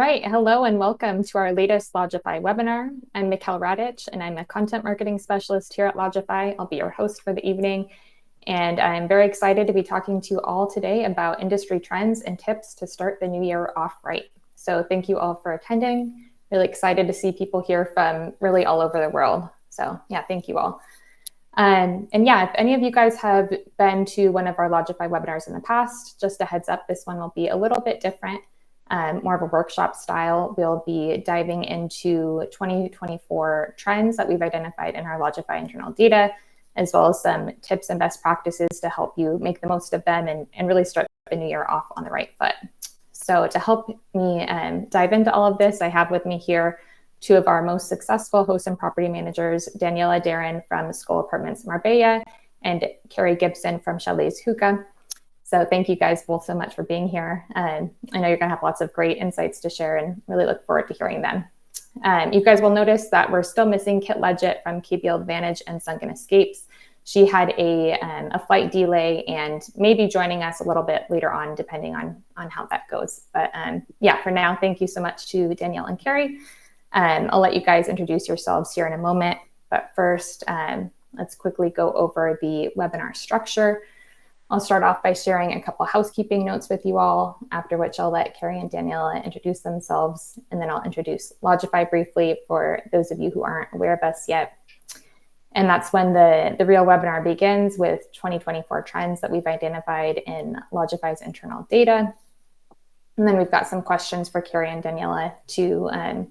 right, hello and welcome to our latest Lodgify webinar. I'm Mikkel Radich and I'm a content marketing specialist here at Lodgify. I'll be your host for the evening. And I'm very excited to be talking to you all today about industry trends and tips to start the new year off right. So thank you all for attending. Really excited to see people here from really all over the world. So yeah, thank you all. And yeah, if any of you guys have been to one of our Lodgify webinars in the past, just a heads up, this one will be a little bit different. More of a workshop style. We'll be diving into 2024 trends that we've identified in our Lodgify internal data, as well as some tips and best practices to help you make the most of them and really start the new year off on the right foot. So to help me dive into all of this, I have with me here two of our most successful host and property managers, Daniela Derin from Skol Apartments Marbella and Kerri Gibson from Chalets Hygge. So thank you guys both so much for being here. I know you're going to have lots of great insights to share and really look forward to hearing them. You guys will notice that we're still missing Kit Leggett from KBL Advantage and Sunken Escapes. She had a flight delay and may be joining us a little bit later on, depending on how that goes. But yeah, for now, thank you so much to Danielle and Kerri. I'll let you guys introduce yourselves here in a moment. But first, let's quickly go over the webinar structure. I'll start off by sharing a couple housekeeping notes with you all, after which I'll let Kerri and Daniela introduce themselves, and then I'll introduce Lodgify briefly for those of you who aren't aware of us yet. And that's when the real webinar begins with 2024 trends that we've identified in Lodgify's internal data. And then we've got some questions for Kerri and Daniela to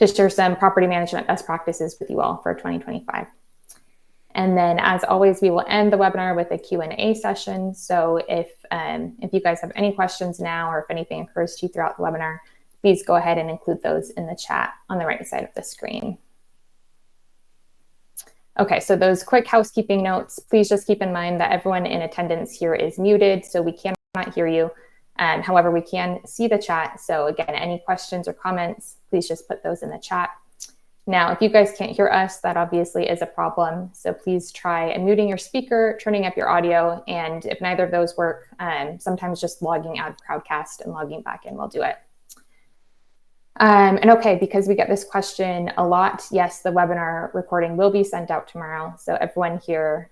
share some property management best practices with you all for 2025. And then, as always, we will end the webinar with a Q&A session. So if you guys have any questions now, or if anything occurs to you throughout the webinar, please go ahead and include those in the chat on the right side of the screen. Okay, so those quick housekeeping notes, please just keep in mind that everyone in attendance here is muted, so we cannot hear you. However, we can see the chat. So again, any questions or comments, please just put those in the chat. Now, if you guys can't hear us, that obviously is a problem. So please try unmuting your speaker, turning up your audio, and if neither of those work, sometimes just logging out of Crowdcast and logging back in will do it. And okay, because we get this question a lot, yes, the webinar recording will be sent out tomorrow. So everyone here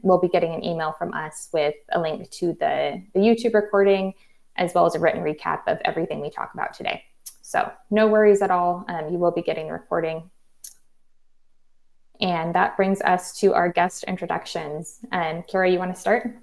will be getting an email from us with a link to the YouTube recording, as well as a written recap of everything we talk about today. So no worries at all. You will be getting the recording. And that brings us to our guest introductions. Kerri, you want to start?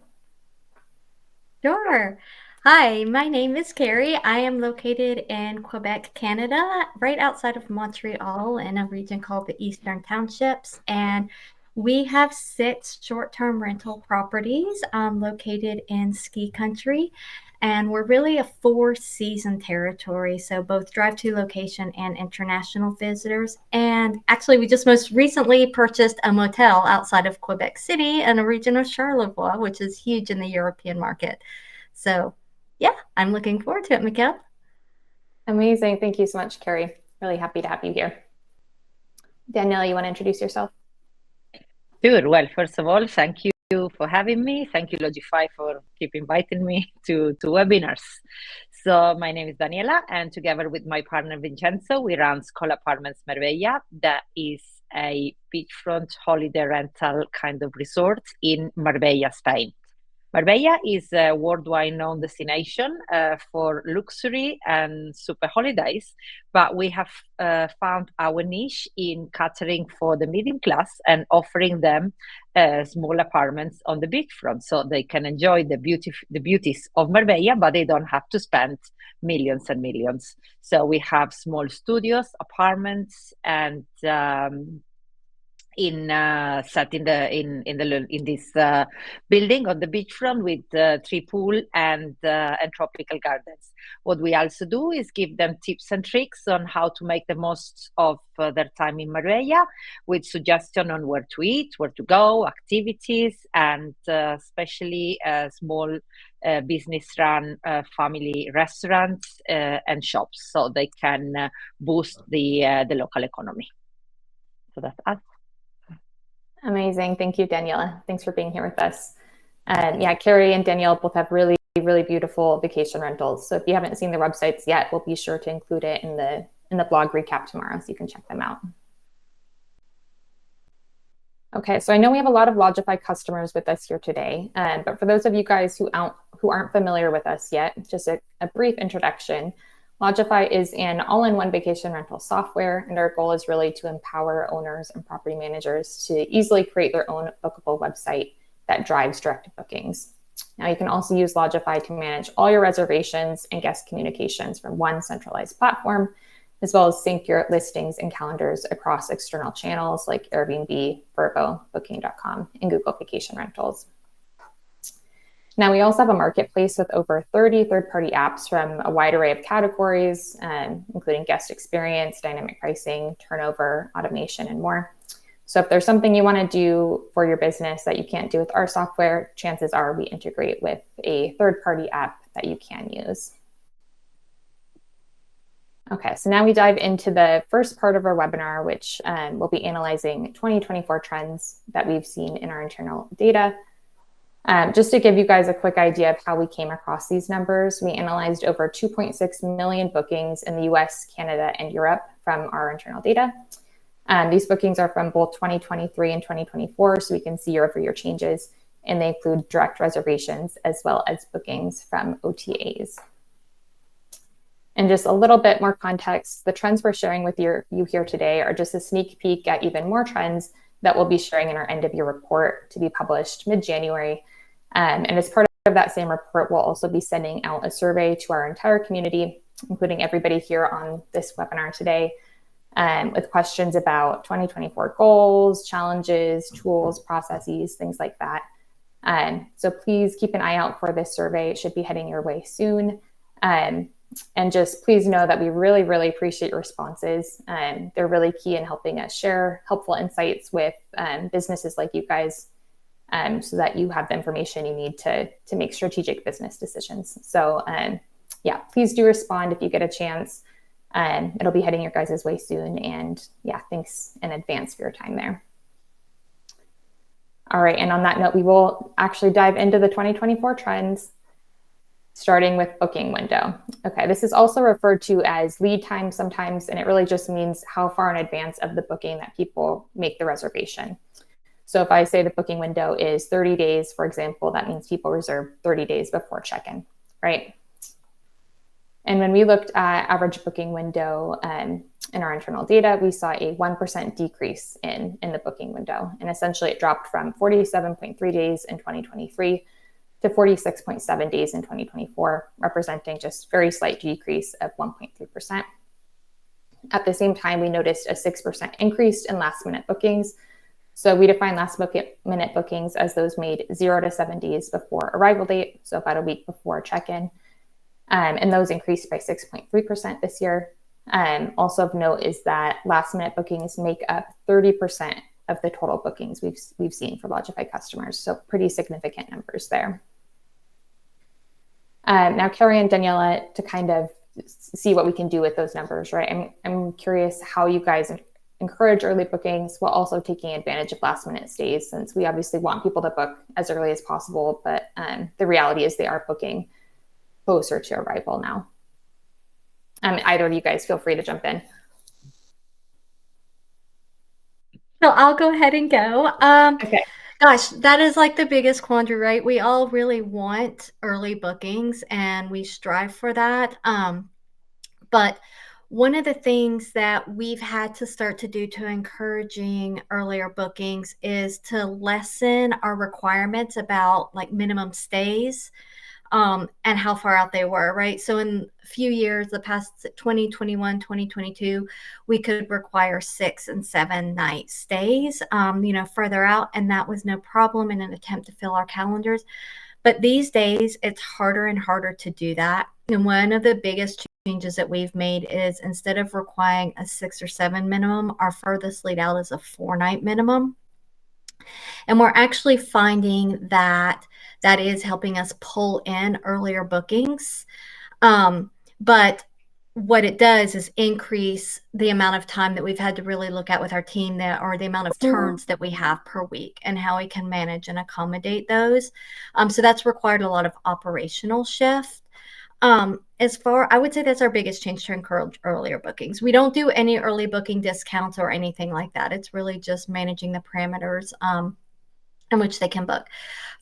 Sure. Hi, my name is Kerri. I am located in Quebec, Canada, right outside of Montreal in a region called the Eastern Townships. And we have 6 short-term rental properties located in ski country. And we're really a 4-season territory, so both drive-to location and international visitors. And actually, we just most recently purchased a motel outside of Quebec City in a region of Charlevoix, which is huge in the European market. So yeah, I'm looking forward to it, Mikkel. Amazing. Thank you so much, Kerri. Really happy to have you here. Daniela, you want to introduce yourself? Sure. Well, first of all, thank you for having me. Thank you, Lodgify, for keep inviting me to webinars. So my name is Daniela, and together with my partner Vincenzo, we run Skol Apartments Marbella. That is a beachfront holiday rental kind of resort in Marbella, Spain. Marbella is a worldwide known destination for luxury and super holidays, but we have found our niche in catering for the middle class and offering them small apartments on the beachfront, so they can enjoy the beauties of Marbella, but they don't have to spend millions and millions. So we have small studios, apartments, and set in this building on the beachfront with 3 pools and tropical gardens. What we also do is give them tips and tricks on how to make the most of their time in Marbella, with suggestion on where to eat, where to go, activities, and especially small business-run family restaurants and shops, so they can boost the local economy. So that's us. Amazing. Thank you, Daniela. Thanks for being here with us. Yeah, Kerri and Danielle both have really really beautiful vacation rentals. So if you haven't seen the websites yet, we'll be sure to include it in the blog recap tomorrow, so you can check them out. Okay, so I know we have a lot of Lodgify customers with us here today, but for those of you guys who aren't familiar with us yet, just a brief introduction. Lodgify is an all-in-one vacation rental software, and our goal is really to empower owners and property managers to easily create their own bookable website that drives direct bookings. Now, you can also use Lodgify to manage all your reservations and guest communications from one centralized platform, as well as sync your listings and calendars across external channels like Airbnb, Vrbo, Booking.com, and Google Vacation Rentals. Now, we also have a marketplace with over 30 third-party apps from a wide array of categories, including guest experience, dynamic pricing, turnover, automation, and more. So if there's something you want to do for your business that you can't do with our software, chances are we integrate with a third-party app that you can use. Okay, so now we dive into the first part of our webinar, which will be analyzing 2024 trends that we've seen in our internal data. Just to give you guys a quick idea of how we came across these numbers, we analyzed over 2.6 million bookings in the US, Canada, and Europe from our internal data. These bookings are from both 2023 and 2024, so we can see year-over-year changes, and they include direct reservations as well as bookings from OTAs. And just a little bit more context, the trends we're sharing with you here today are just a sneak peek at even more trends that we'll be sharing in our end-of-year report to be published mid-January. And as part of that same report, we'll also be sending out a survey to our entire community, including everybody here on this webinar today, with questions about 2024 goals, challenges, tools, processes, things like that. So please keep an eye out for this survey. It should be heading your way soon. And just please know that we really, really appreciate your responses. They're really key in helping us share helpful insights with businesses like you guys, so that you have the information you need to make strategic business decisions. So yeah, please do respond if you get a chance. It'll be heading your guys' way soon. And yeah, thanks in advance for your time there. All right, and on that note, we will actually dive into the 2024 trends, starting with booking window. Okay, this is also referred to as lead time sometimes, and it really just means how far in advance of the booking that people make the reservation. So if I say the booking window is 30 days, for example, that means people reserve 30 days before check-in, right? And when we looked at average booking window in our internal data, we saw a 1% decrease in the booking window. And essentially it dropped from 47.3 days in 2023 to 46.7 days in 2024, representing just very slight decrease of 1.3%. At the same time, we noticed a 6% increase in last minute bookings. So we define last minute bookings as those made 0 to 7 days before arrival date, so about a week before check-in. And those increased by 6.3% this year. Also of note is that last minute bookings make up 30% of the total bookings we've seen for Lodgify customers. So pretty significant numbers there. Now, Kerri and Daniela, to kind of see what we can do with those numbers, right? I'm curious how you guys encourage early bookings while also taking advantage of last minute stays, since we obviously want people to book as early as possible, but the reality is they are booking closer to arrival now. Either of you guys feel free to jump in. So I'll go ahead and go. Okay. Gosh, that is like the biggest quandary, right? We all really want early bookings and we strive for that. But one of the things that we've had to start to do to encouraging earlier bookings is to lessen our requirements about like minimum stays. And how far out they were, right? So in a few years, the past 2021, 2022, we could require 6 and 7 night stays, further out, and that was no problem in an attempt to fill our calendars. But these days, it's harder and harder to do that. And one of the biggest changes that we've made is instead of requiring a 6 or 7 minimum, our furthest lead out is a 4-night minimum. And we're actually finding that is helping us pull in earlier bookings. But what it does is increase the amount of time that we've had to really look at with our team, or the amount of turns that we have per week, and how we can manage and accommodate those. So that's required a lot of operational shift. I would say that's our biggest change, to encourage earlier bookings. We don't do any early booking discounts or anything like that. It's really just managing the parameters in which they can book.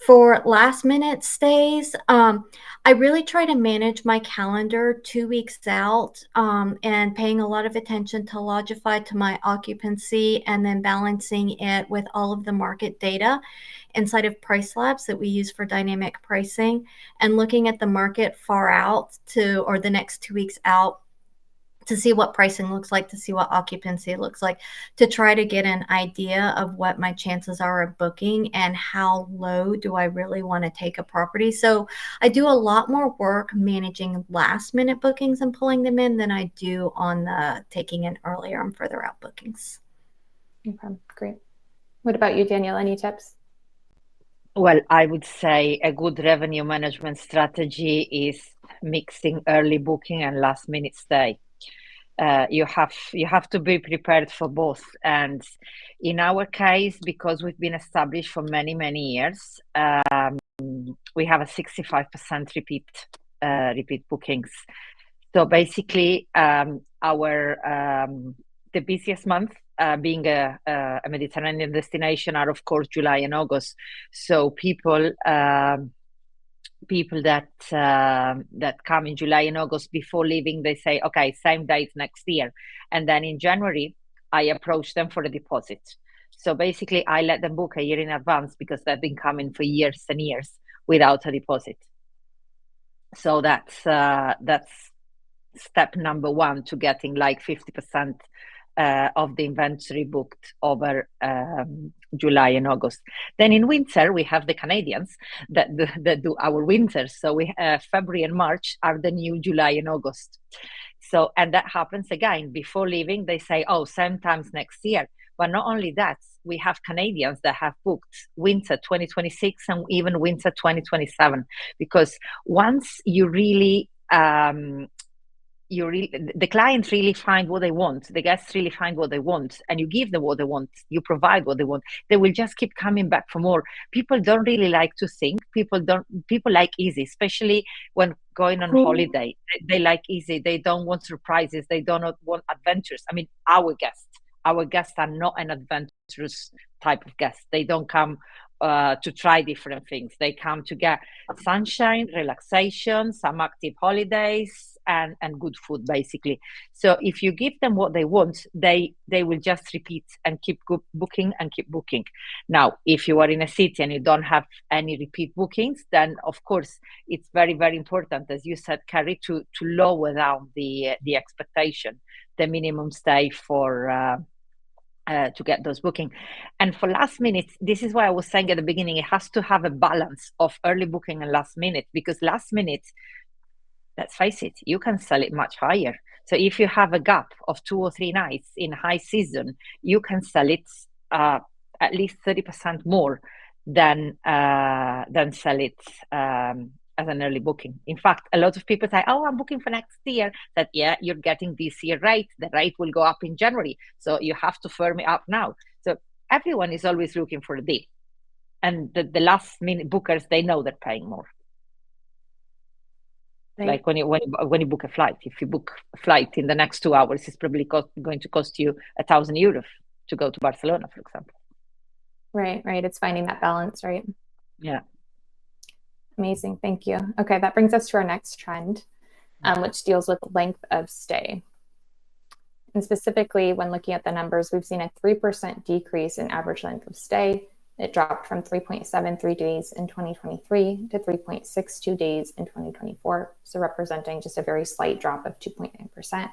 For last minute stays, I really try to manage my calendar 2 weeks out, and paying a lot of attention to Lodgify, to my occupancy, and then balancing it with all of the market data inside of Price Labs that we use for dynamic pricing, and looking at the market far out or the next 2 weeks out, to see what pricing looks like, to see what occupancy looks like, to try to get an idea of what my chances are of booking and how low do I really want to take a property. So I do a lot more work managing last minute bookings and pulling them in than I do on the taking in earlier and further out bookings. Okay, great. What about you, Danielle? Any tips? Well, I would say a good revenue management strategy is mixing early booking and last minute stay. You have to be prepared for both. And in our case, because we've been established for many years, we have a 65% repeat bookings. So basically, the busiest month, being a Mediterranean destination, are of course July and August. So people that come in July and August, before leaving, they say, okay, same date next year. And then in January, I approach them for a deposit. So basically, I let them book a year in advance, because they've been coming for years and years without a deposit. So that's step number one to getting like 50% of the inventory booked over July and August. Then in winter, we have the Canadians that do our winters. So February and March are the new July and August. So, and that happens again before leaving. They say, oh, sometimes next year. But not only that, we have Canadians that have booked winter 2026 and even winter 2027, because once the clients really find what they want, the guests really find what they want, and you give them what they want, you provide what they want, they will just keep coming back for more. People don't really like to think. People like easy, especially when going on holiday. They like easy. They don't want surprises. They do not want adventures. I mean, our guests are not an adventurous type of guest. They don't come to try different things. They come to get sunshine, relaxation, some active holidays, and good food, basically. So if you give them what they want, they will just repeat and keep booking and keep booking. Now, if you are in a city and you don't have any repeat bookings, then of course it's very important, as you said, Kerri, to lower down the expectation, the minimum stay for to get those booking. And for last minute, this is why I was saying at the beginning, it has to have a balance of early booking and last minute, because last minute, let's face it, you can sell it much higher. So if you have a gap of 2 or 3 nights in high season, you can sell it at least 30% more than sell it as an early booking. In fact, a lot of people say, oh, I'm booking for next year. That, yeah, you're getting this year rate. The rate will go up in January. So you have to firm it up now. So everyone is always looking for a deal. And the last minute bookers, they know they're paying more. Right. Like when you book a flight, if you book a flight in the next 2 hours, it's probably going to cost you €1,000 to go to Barcelona, for example. Right. It's finding that balance, right? Yeah. Amazing. Thank you. Okay, that brings us to our next trend, which deals with length of stay. And specifically, when looking at the numbers, we've seen a 3% decrease in average length of stay. It dropped from 3.73 days in 2023 to 3.62 days in 2024, so representing just a very slight drop of 2.9%.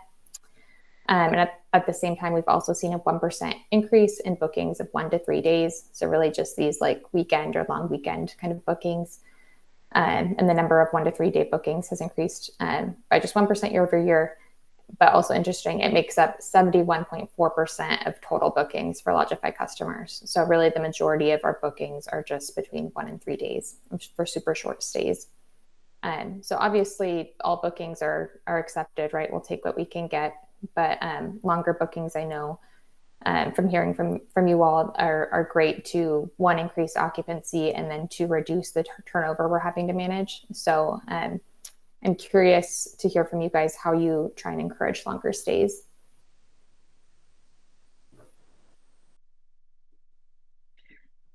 And at the same time, we've also seen a 1% increase in bookings of 1 to 3 days. So really just these like weekend or long weekend kind of bookings. And the number of 1 to 3 day bookings has increased by just 1% year over year. But also interesting, it makes up 71.4% of total bookings for Lodgify customers. So really the majority of our bookings are just between 1 and 3 days for super short stays. So obviously all bookings are accepted, right? We'll take what we can get, but longer bookings, I know from hearing from you all, are great to, one, increase occupancy, and then to reduce the turnover we're having to manage. So I'm curious to hear from you guys how you try and encourage longer stays.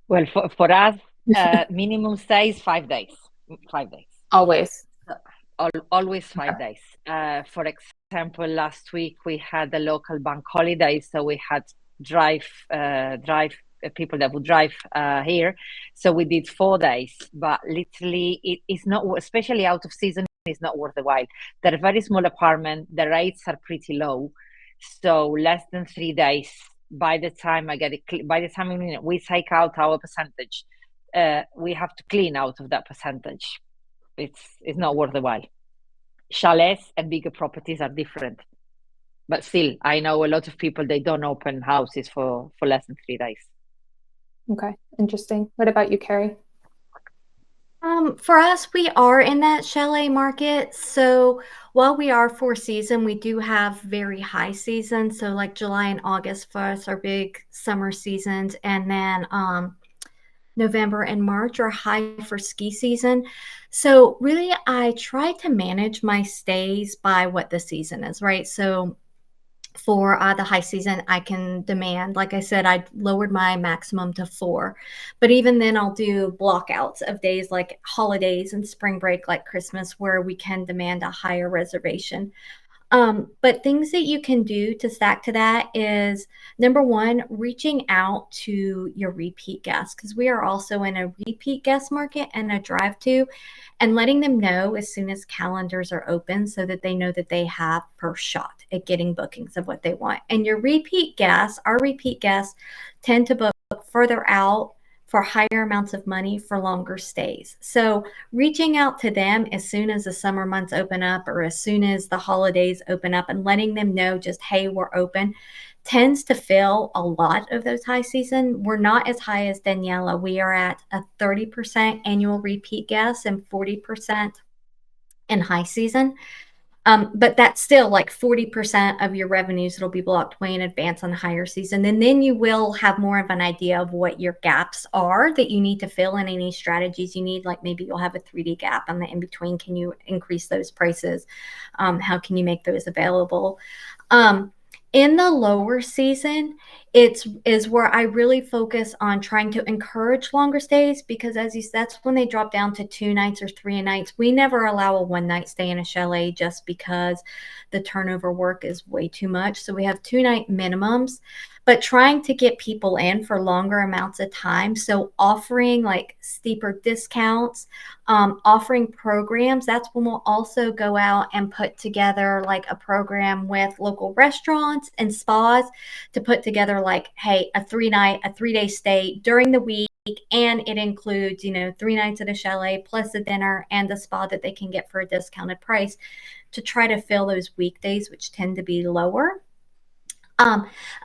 Well, for us, minimum stay is 5 days. 5 days. Always. Always 5 days. For example, last week we had a local bank holiday, so we had drive people that would drive here. So we did 4 days, but literally it is not, especially out of season, it's not worth the while. They're a very small apartment. The rates are pretty low, so less than 3 days. By the time we take out our percentage, we have to clean out of that percentage. It's not worth the while. Chalets and bigger properties are different, but still, I know a lot of people, they don't open houses for less than 3 days. Okay, interesting. What about you, Kerri? For us, we are in that chalet market. So while we are for season, we do have very high seasons. So like July and August for us are big summer seasons. And then November and March are high for ski season. So really, I try to manage my stays by what the season is, right? So for the high season, I can demand, like I said, I lowered my maximum to 4. But even then, I'll do blockouts of days like holidays and spring break, like Christmas, where we can demand a higher reservation. But things that you can do to stack to that is, number one, reaching out to your repeat guests, because we are also in a repeat guest market and a drive to, and letting them know as soon as calendars are open so that they know that they have first shot at getting bookings of what they want. And your repeat guests, our repeat guests, tend to book further out for higher amounts of money for longer stays. So reaching out to them as soon as the summer months open up or as soon as the holidays open up and letting them know just, hey, we're open, tends to fill a lot of those high season. We're not as high as Daniela. We are at a 30% annual repeat guests and 40% in high season. But that's still like 40% of your revenues that'll be blocked way in advance on the higher season. And then you will have more of an idea of what your gaps are that you need to fill in, any strategies you need. Like maybe you'll have a 3D gap on the in-between. Can you increase those prices? How can you make those available? In the lower season, is where I really focus on trying to encourage longer stays, because that's when they drop down to 2 nights or 3 nights. We never allow a 1-night stay in a chalet just because the turnover work is way too much. So we have 2-night minimums, but trying to get people in for longer amounts of time. So offering like steeper discounts, offering programs. That's when we'll also go out and put together like a program with local restaurants and spas to put together like, hey, a 3-day stay during the week. And it includes, 3 nights at a chalet plus a dinner and a spa that they can get for a discounted price, to try to fill those weekdays, which tend to be lower.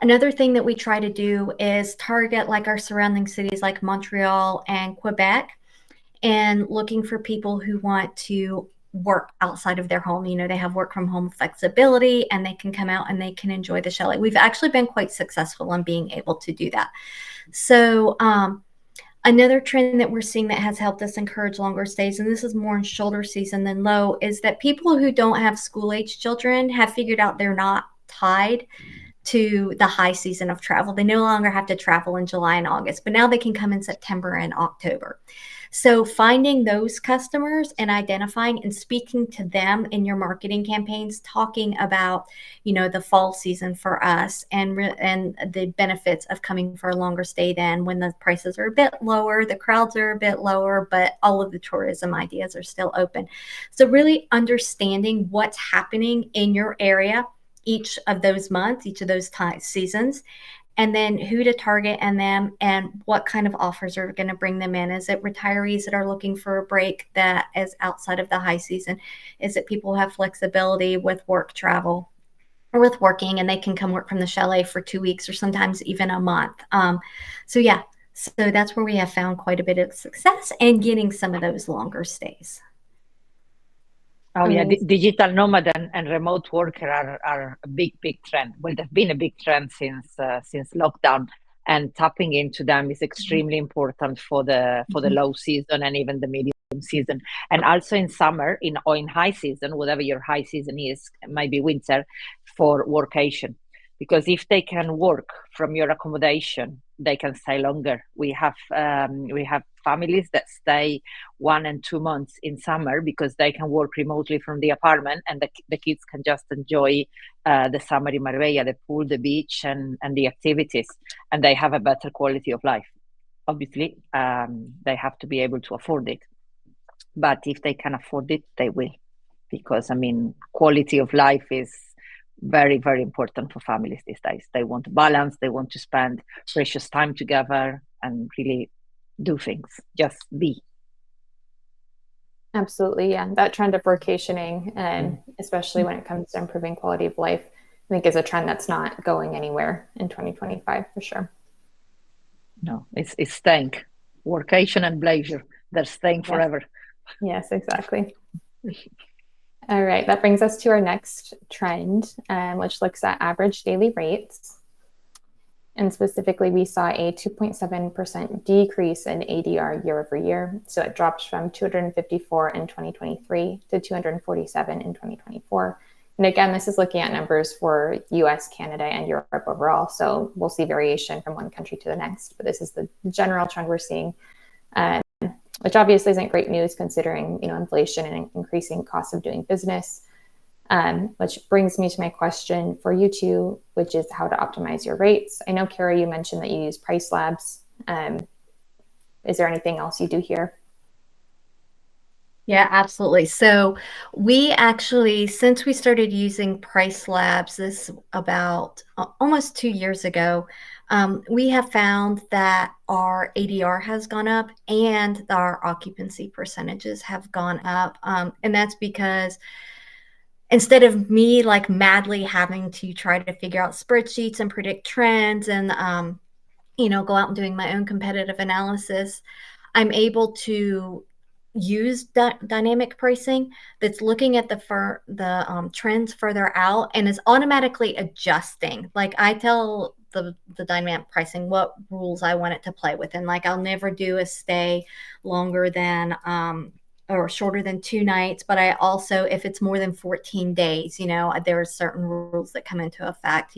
Another thing that we try to do is target like our surrounding cities like Montreal and Quebec, and looking for people who want to work outside of their home. They have work from home flexibility and they can come out and they can enjoy the chalet. We've actually been quite successful in being able to do that. So another trend that we're seeing that has helped us encourage longer stays, and this is more in shoulder season than low, is that people who don't have school-age children have figured out they're not tied to the high season of travel. They no longer have to travel in July and August, but now they can come in September and October. So finding those customers and identifying and speaking to them in your marketing campaigns, talking about, the fall season for us and the benefits of coming for a longer stay then, when the prices are a bit lower, the crowds are a bit lower, but all of the tourism ideas are still open. So really understanding what's happening in your area each of those months, each of those seasons, and then who to target and them and what kind of offers are going to bring them in. Is it retirees that are looking for a break that is outside of the high season? Is it people who have flexibility with work travel or with working and they can come work from the chalet for 2 weeks or sometimes even a month? So that's where we have found quite a bit of success in getting some of those longer stays. Oh yeah, Amazing. digital nomad and remote worker are a big trend. Well, they've been a big trend since lockdown, and tapping into them is extremely important for the low season and even the medium season, and also in summer in high season, whatever your high season is, it might be winter, for workation. Because if they can work from your accommodation, they can stay longer. We have families that stay 1 and 2 months in summer because they can work remotely from the apartment, and the kids can just enjoy the summer in Marbella, the pool, the beach, and the activities, and they have a better quality of life. Obviously, they have to be able to afford it, but if they can afford it, they will, because quality of life is very important for families these days. They want balance, they want to spend precious time together and really do things, just be. Absolutely, yeah. That trend of workationing, and especially when it comes to improving quality of life, I think is a trend that's not going anywhere in 2025 for sure. No, it's staying. Workation and leisure, they're staying forever. Yes, exactly. All right, that brings us to our next trend, which looks at average daily rates. And specifically, we saw a 2.7% decrease in ADR year over year. So it dropped from 254 in 2023 to 247 in 2024. And again, this is looking at numbers for US, Canada, and Europe overall. So we'll see variation from one country to the next. But this is the general trend we're seeing, which obviously isn't great news considering inflation and increasing costs of doing business. Which brings me to my question for you two, which is how to optimize your rates. I know, Kerri, you mentioned that you use Price Labs. Is there anything else you do here? Yeah, absolutely. So we actually, since we started using Price Labs, this about almost 2 years ago, we have found that our ADR has gone up and our occupancy percentages have gone up. And that's because instead of me like madly having to try to figure out spreadsheets and predict trends and, go out and doing my own competitive analysis, I'm able to use dynamic pricing that's looking at the trends further out and is automatically adjusting. Like I tell the dynamic pricing what rules I want it to play within. Like I'll never do a stay longer than or shorter than 2 nights, but I also, if it's more than 14 days, there are certain rules that come into effect,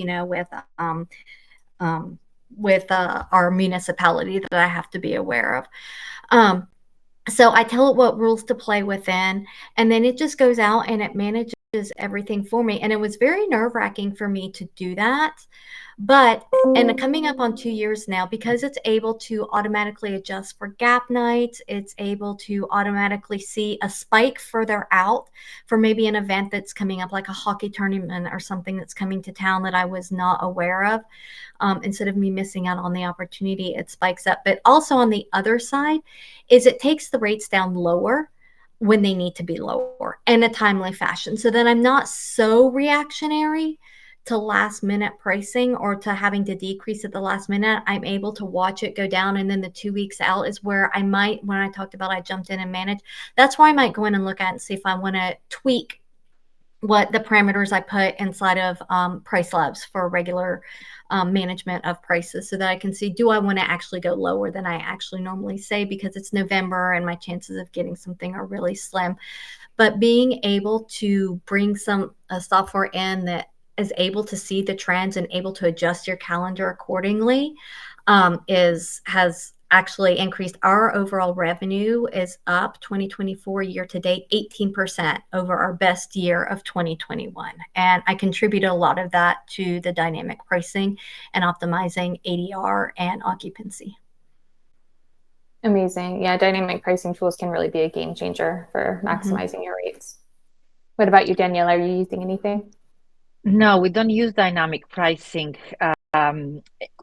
with our municipality that I have to be aware of. So I tell it what rules to play within, and then it just goes out and it manages everything for me. And it was very nerve-wracking for me to do that. But, and coming up on 2 years now, because it's able to automatically adjust for gap nights, it's able to automatically see a spike further out for maybe an event that's coming up, like a hockey tournament or something that's coming to town that I was not aware of. Instead of me missing out on the opportunity, it spikes up. But also on the other side is it takes the rates down lower when they need to be lower in a timely fashion. So that I'm not so reactionary to last minute pricing or to having to decrease at the last minute. I'm able to watch it go down. And then the 2 weeks out is where I might, when I talked about I jumped in and managed, that's where I might go in and look at and see if I want to tweak what the parameters I put inside of Price Labs for regular management of prices, so that I can see, do I want to actually go lower than I actually normally say, because it's November and my chances of getting something are really slim. But being able to bring some software in that is able to see the trends and able to adjust your calendar accordingly has actually increased. Our overall revenue is up 2024 year to date 18% over our best year of 2021. And I contribute a lot of that to the dynamic pricing and optimizing ADR and occupancy. Amazing. Yeah, dynamic pricing tools can really be a game changer for maximizing your rates. What about you, Daniela? Are you using anything? No, we don't use dynamic pricing.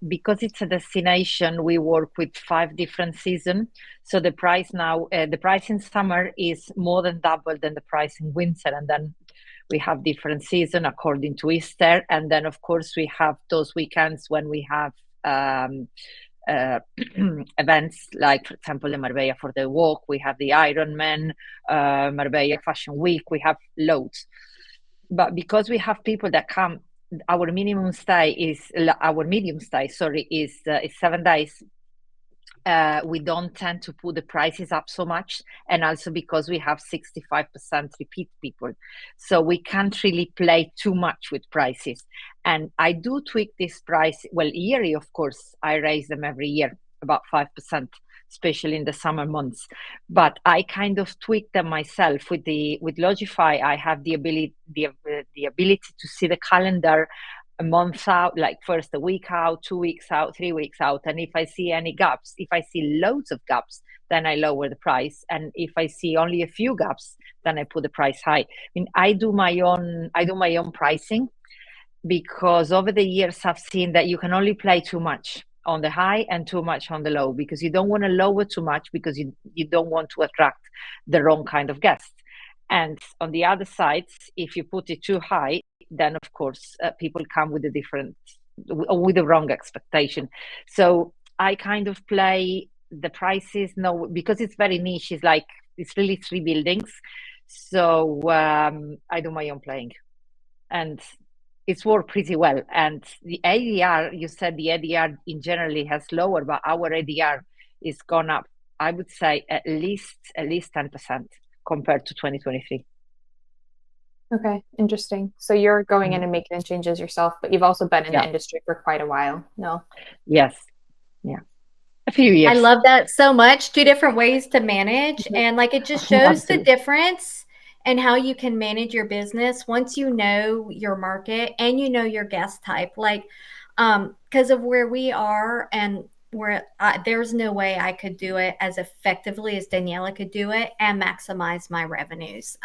Because it's a destination, we work with 5 different seasons. So the price in summer is more than double than the price in winter. And then we have different seasons according to Easter. And then, of course, we have those weekends when we have events, like for example the Marbella for the Walk, we have the Ironman, Marbella Fashion Week, we have loads. But because we have people that come, our medium stay is 7 days. We don't tend to put the prices up so much, and also because we have 65% repeat people, so we can't really play too much with prices. And I do tweak this price, well, yearly, of course. I raise them every year about 5%, especially in the summer months, but I kind of tweak them myself. With Lodgify, I have the ability to see the calendar a month out, like first a week out, 2 weeks out, 3 weeks out. And if I see any gaps, if I see loads of gaps, then I lower the price. And if I see only a few gaps, then I put the price high. I mean, I do my own pricing, because over the years I've seen that you can only play too much on the high and too much on the low, because you don't want to lower too much, because you don't want to attract the wrong kind of guests. And on the other side, if you put it too high, then of course people come with the wrong expectation. So I kind of play the prices, no, because it's very niche. It's really 3 buildings, so I do my own playing, and it's worked pretty well. And the ADR, you said the ADR in generally has lower, but our ADR is gone up, I would say at least 10% compared to 2023. Okay, interesting. So you're going in and making the changes yourself, but you've also been in the industry for quite a while. No? Yes. Yeah. A few years. I love that so much. 2 different ways to manage. And like, it just shows the difference and how you can manage your business once you know your market and you know your guest type. Like, because of where we are and where there's no way I could do it as effectively as Daniela could do it and maximize my revenues,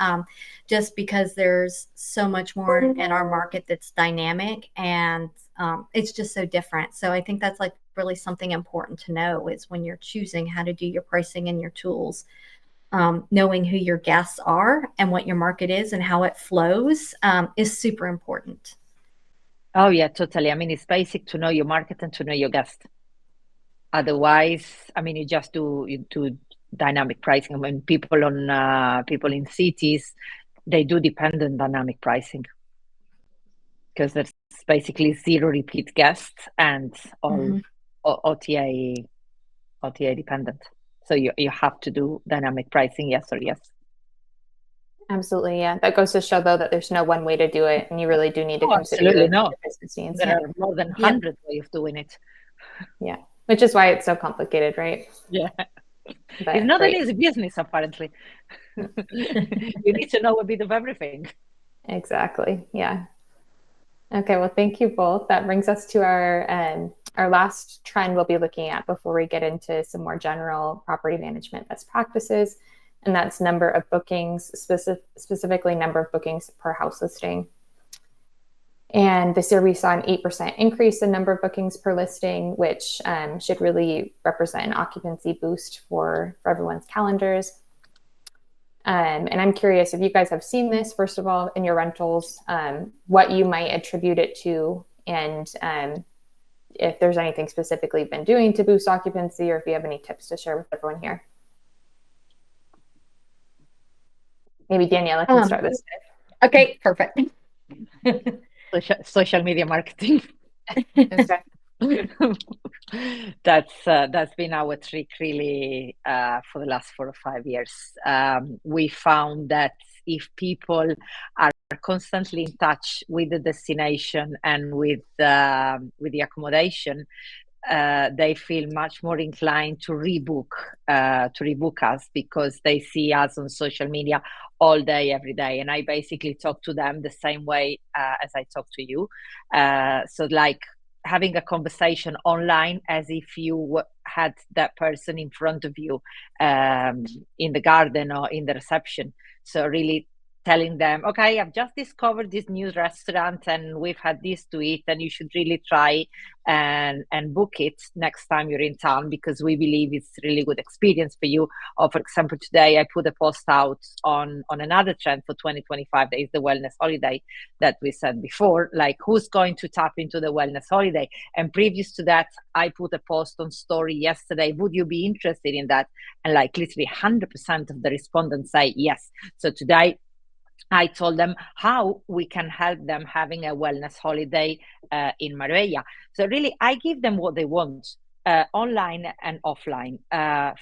just because there's so much more in our market that's dynamic, and it's just so different. So I think that's like really something important to know, is when you're choosing how to do your pricing and your tools, knowing who your guests are and what your market is and how it flows is super important. Oh yeah, totally. I mean, it's basic to know your market and to know your guest. Otherwise, I mean, you do dynamic pricing. I mean, people in cities, they do depend on dynamic pricing, because there's basically 0 repeat guests and all OTA dependent. So you have to do dynamic pricing, yes or yes. Absolutely, yeah. That goes to show, though, that there's no one way to do it, and you really do need to consider your business needs. There are more than 100 ways of doing it. Yeah, which is why it's so complicated, right? Yeah. But it's not an easy business, apparently. You need to know a bit of everything. Exactly, yeah. Okay, well, thank you both. That brings us to our last trend we'll be looking at before we get into some more general property management best practices, and that's number of bookings, specifically number of bookings per house listing. And this year we saw an 8% increase in number of bookings per listing, which should really represent an occupancy boost for everyone's calendars. And I'm curious if you guys have seen this, first of all, in your rentals, what you might attribute it to, and if there's anything specifically you've been doing to boost occupancy, or if you have any tips to share with everyone here. Maybe Daniela can start this. Okay, perfect. Social media marketing. Okay. That's been our trick really for the last 4 or 5 years. We found that if people are constantly in touch with the destination and with the accommodation, they feel much more inclined to rebook us, because they see us on social media all day, every day. And I basically talk to them the same way as I talk to you. So like having a conversation online as if you had that person in front of you in the garden or in the reception. So really telling them, okay, I've just discovered this new restaurant and we've had this to eat, and you should really try and book it next time you're in town, because we believe it's really good experience for you. Or for example, today I put a post out on another trend for 2025, that is the wellness holiday that we said before, like who's going to tap into the wellness holiday. And previous to that, I put a post on story yesterday, would you be interested in that? And like literally 100% of the respondents say yes. So today I told them how we can help them having a wellness holiday in Marbella. So really, I give them what they want, online and offline.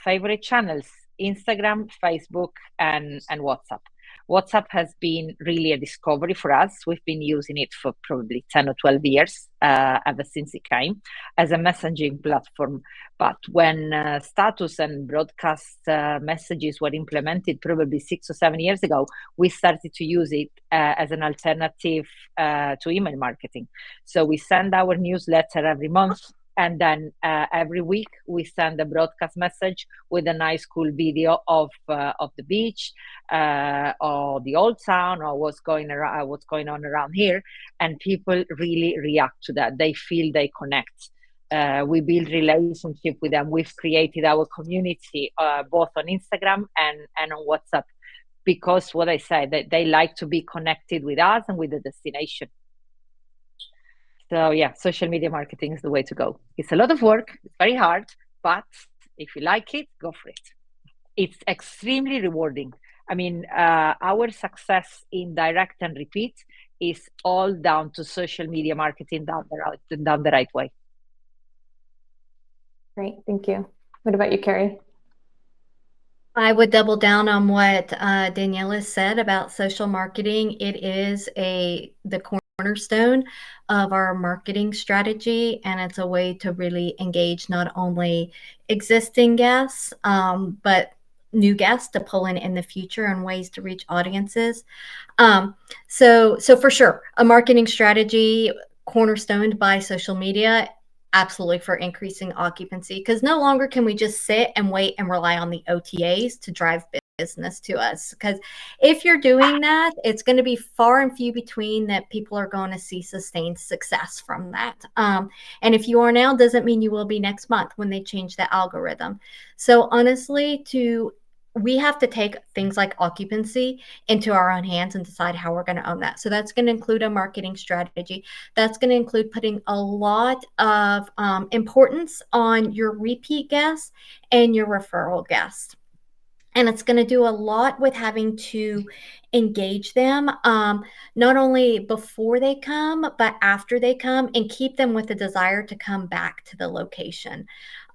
Favorite channels: Instagram, Facebook, and WhatsApp. WhatsApp has been really a discovery for us. We've been using it for probably 10 or 12 years, ever since it came, as a messaging platform. But when status and broadcast messages were implemented probably 6 or 7 years ago, we started to use it as an alternative to email marketing. So we send our newsletter every month, and then every week we send a broadcast message with a nice, cool video of the beach, or the old town, or what's going on around here, and people really react to that. They feel they connect. We build relationship with them. We've created our community both on Instagram and on WhatsApp, because what I say, that they like to be connected with us and with the destination. So yeah, social media marketing is the way to go. It's a lot of work, it's very hard, but if you like it, go for it. It's extremely rewarding. I mean, our success in direct and repeat is all down to social media marketing done the right way. Great, thank you. What about you, Kerri? I would double down on what Daniela said about social marketing. It is the cornerstone of our marketing strategy, and it's a way to really engage not only existing guests, but new guests to pull in the future, and ways to reach audiences. So for sure, a marketing strategy cornerstoned by social media, absolutely, for increasing occupancy, because no longer can we just sit and wait and rely on the OTAs to drive business to us. Because if you're doing that, it's going to be far and few between that people are going to see sustained success from that. And if you are now, doesn't mean you will be next month when they change the algorithm. So honestly, we have to take things like occupancy into our own hands and decide how we're going to own that. So that's going to include a marketing strategy. That's going to include putting a lot of importance on your repeat guests and your referral guests. And it's going to do a lot with having to engage them, not only before they come, but after they come, and keep them with a desire to come back to the location.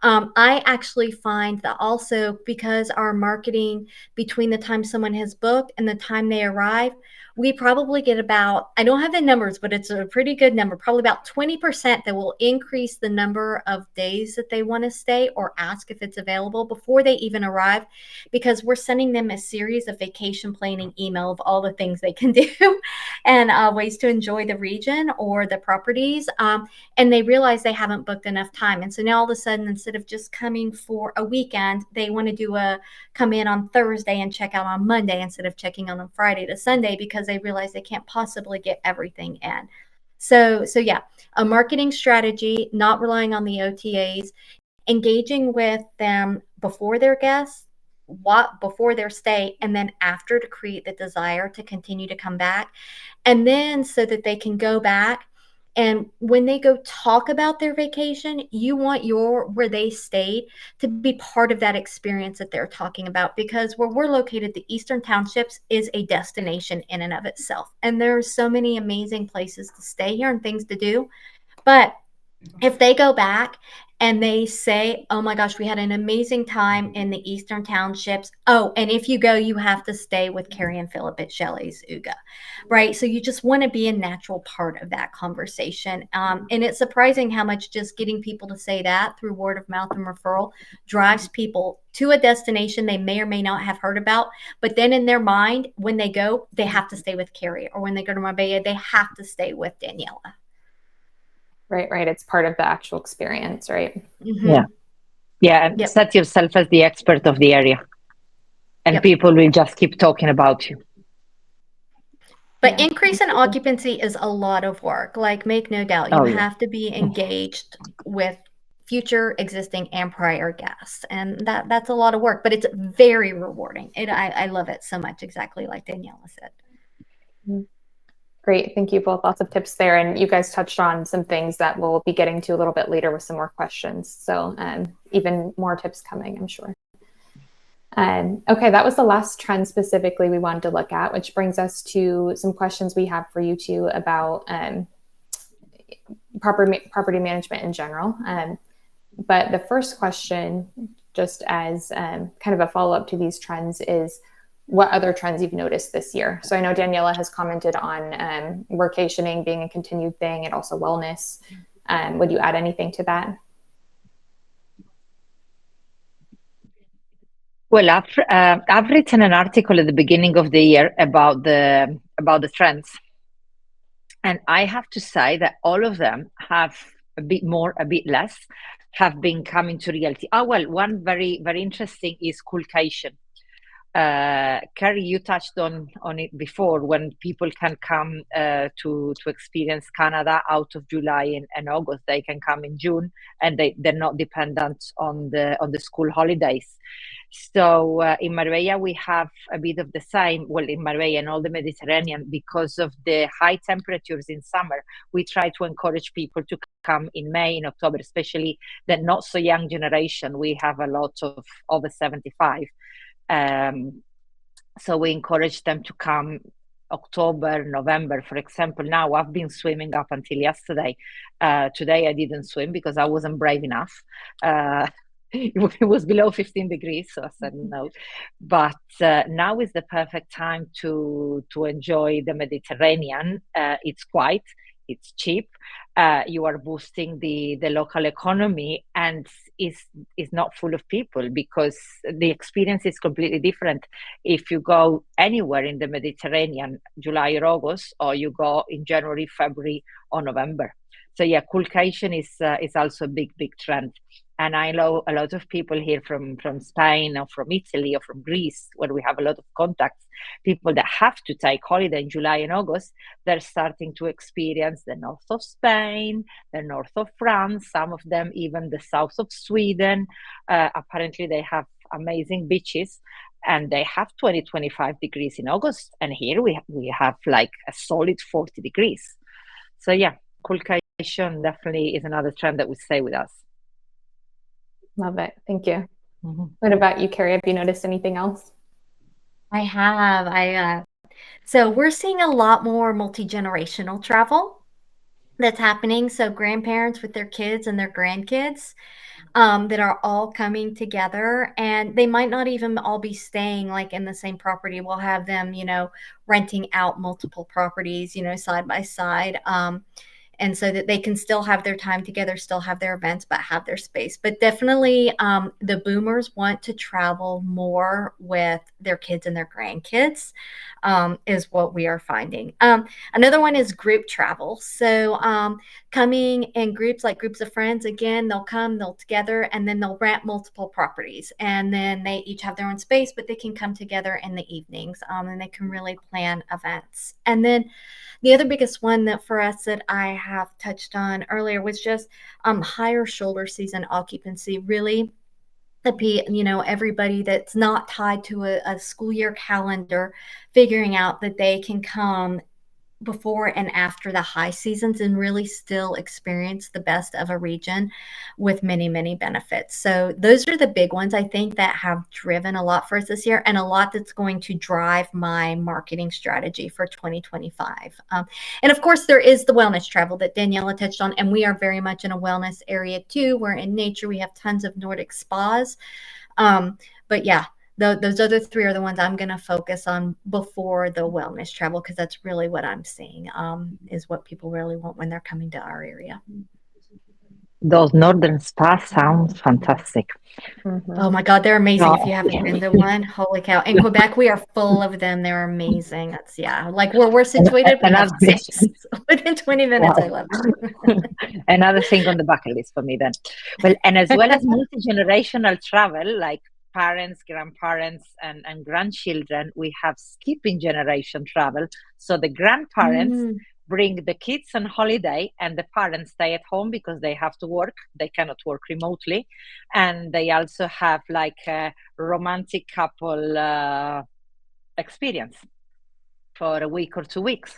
I actually find that also, because our marketing between the time someone has booked and the time they arrive, we probably get about, I don't have the numbers, but it's a pretty good number, probably about 20% that will increase the number of days that they want to stay or ask if it's available before they even arrive, because we're sending them a series of vacation planning email of all the things they can do and ways to enjoy the region or the properties. And they realize they haven't booked enough time. And so now all of a sudden, instead of just coming for a weekend, they want to come in on Thursday and check out on Monday instead of checking on Friday to Sunday, because they realize they can't possibly get everything in. So yeah, a marketing strategy, not relying on the OTAs, engaging with them before their guests, before their stay, and then after, to create the desire to continue to come back. And then so that they can go back, and when they go talk about their vacation, you want where they stayed to be part of that experience that they're talking about, because where we're located, the Eastern Townships, is a destination in and of itself. And there are so many amazing places to stay here and things to do. But if they go back and they say, oh my gosh, we had an amazing time in the Eastern Townships. Oh, and if you go, you have to stay with Kerri and Philip at Chalets Hygge, right? So you just want to be a natural part of that conversation. And it's surprising how much just getting people to say that through word of mouth and referral drives people to a destination they may or may not have heard about. But then in their mind, when they go, they have to stay with Kerri, or when they go to Marbella, they have to stay with Daniela. Right. It's part of the actual experience, right? Mm-hmm. Yeah. And set yourself as the expert of the area, and people will just keep talking about you. But increase in occupancy is a lot of work. Like, make no doubt, you have to be engaged with future, existing, and prior guests, and that's a lot of work. But it's very rewarding. I love it so much. Exactly like Daniela said. Great, thank you both. Lots of tips there, and you guys touched on some things that we'll be getting to a little bit later with some more questions. So even more tips coming, I'm sure. Okay, that was the last trend specifically we wanted to look at, which brings us to some questions we have for you two about property management in general. But the first question, just as kind of a follow-up to these trends, is what other trends you've noticed this year. So I know Daniela has commented on workationing being a continued thing, and also wellness. Would you add anything to that? Well, I've written an article at the beginning of the year about the trends, and I have to say that all of them have a bit more, a bit less, have been coming to reality. Oh well, one very very interesting is coolcation. Kerri, you touched on it before, when people can come to experience Canada out of July and August. They can come in June, and they're not dependent on the school holidays. So in Marbella we have a bit of the same. Well, in Marbella and all the Mediterranean, because of the high temperatures in summer, we try to encourage people to come in May, in October, especially the not so young generation. We have a lot of over 75. So we encourage them to come October, November. For example, now I've been swimming up until yesterday. Today I didn't swim because I wasn't brave enough. It was below 15 degrees, so I said no. But now is the perfect time to enjoy the Mediterranean. It's quiet, it's cheap. You are boosting the local economy, and is not full of people, because the experience is completely different if you go anywhere in the Mediterranean, July or August, or you go in January, February, or November. So yeah, coolcation is also a big trend. And I know a lot of people here from Spain or from Italy or from Greece, where we have a lot of contacts, people that have to take holiday in July and August. They're starting to experience the north of Spain, the north of France, some of them even the south of Sweden. Apparently they have amazing beaches, and they have 20-25 degrees in August, and here we have like a solid 40 degrees. So yeah, coolcation definitely is another trend that will stay with us. Love it. Thank you. What about you, Kerri? Have you noticed anything else? I have. So we're seeing a lot more multi-generational travel that's happening. So grandparents with their kids and their grandkids that are all coming together, and they might not even all be staying like in the same property. We'll have them, renting out multiple properties, side by side. And so that they can still have their time together, still have their events, but have their space. But definitely the boomers want to travel more with their kids and their grandkids, is what we are finding. Another one is group travel. So coming in groups, like groups of friends, again, they'll come, they'll together, and then they'll rent multiple properties. And then they each have their own space, but they can come together in the evenings, and they can really plan events. And then the other biggest one that for us that I have touched on earlier was just higher shoulder season occupancy. Really, everybody that's not tied to a school year calendar, figuring out that they can come before and after the high seasons and really still experience the best of a region with many, many benefits. So those are the big ones, I think, that have driven a lot for us this year, and a lot that's going to drive my marketing strategy for 2025. And of course, there is the wellness travel that Daniela touched on, and we are very much in a wellness area too. We're in nature. We have tons of Nordic spas. But yeah, those other three are the ones I'm going to focus on before the wellness travel, because that's really what I'm seeing is what people really want when they're coming to our area. Those northern spas sound fantastic. Oh my God, they're amazing. If you haven't been to one, holy cow. In Quebec, we are full of them. They're amazing. That's, like where we're situated, we have 6 within 20 minutes. Wow. I love it. Another thing on the bucket list for me then. Well, and as well as multi-generational travel, like parents, grandparents, and grandchildren, we have skipping generation travel. So the grandparents bring the kids on holiday and the parents stay at home because they have to work. They cannot work remotely. And they also have like a romantic couple experience for a week or 2 weeks.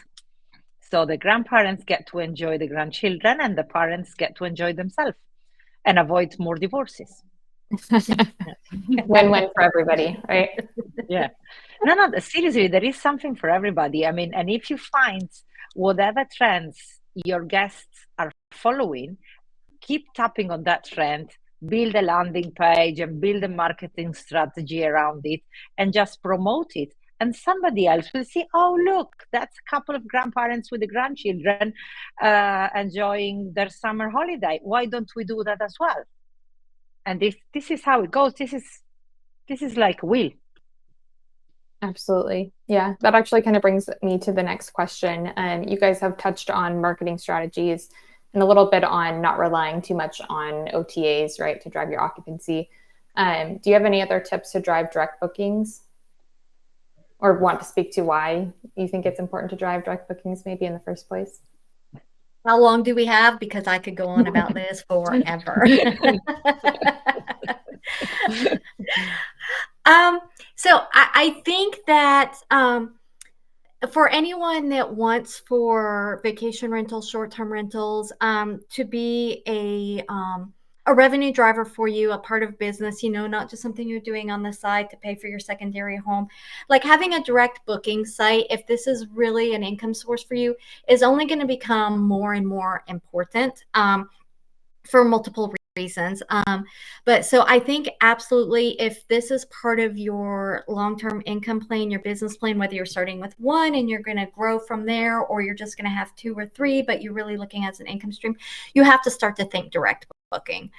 So the grandparents get to enjoy the grandchildren and the parents get to enjoy themselves and avoid more divorces. Win-win for everybody, right? Yeah. No, seriously, there is something for everybody. I mean, and if you find whatever trends your guests are following, keep tapping on that trend, build a landing page and build a marketing strategy around it and just promote it. And somebody else will see, oh, look, that's a couple of grandparents with the grandchildren enjoying their summer holiday. Why don't we do that as well? And this is how it goes. This is like a wheel. Absolutely. Yeah, that actually kind of brings me to the next question. You guys have touched on marketing strategies and a little bit on not relying too much on OTAs, right, to drive your occupancy. Do you have any other tips to drive direct bookings, or want to speak to why you think it's important to drive direct bookings maybe in the first place? How long do we have? Because I could go on about this forever. So I think that for anyone that wants for vacation rentals, short-term rentals, to be a revenue driver for you, a part of business, not just something you're doing on the side to pay for your secondary home, like having a direct booking site, if this is really an income source for you, is only going to become more and more important for multiple reasons. But so I think absolutely, if this is part of your long-term income plan, your business plan, whether you're starting with one and you're going to grow from there, or you're just going to have 2 or 3, but you're really looking as an income stream, you have to start to think direct booking.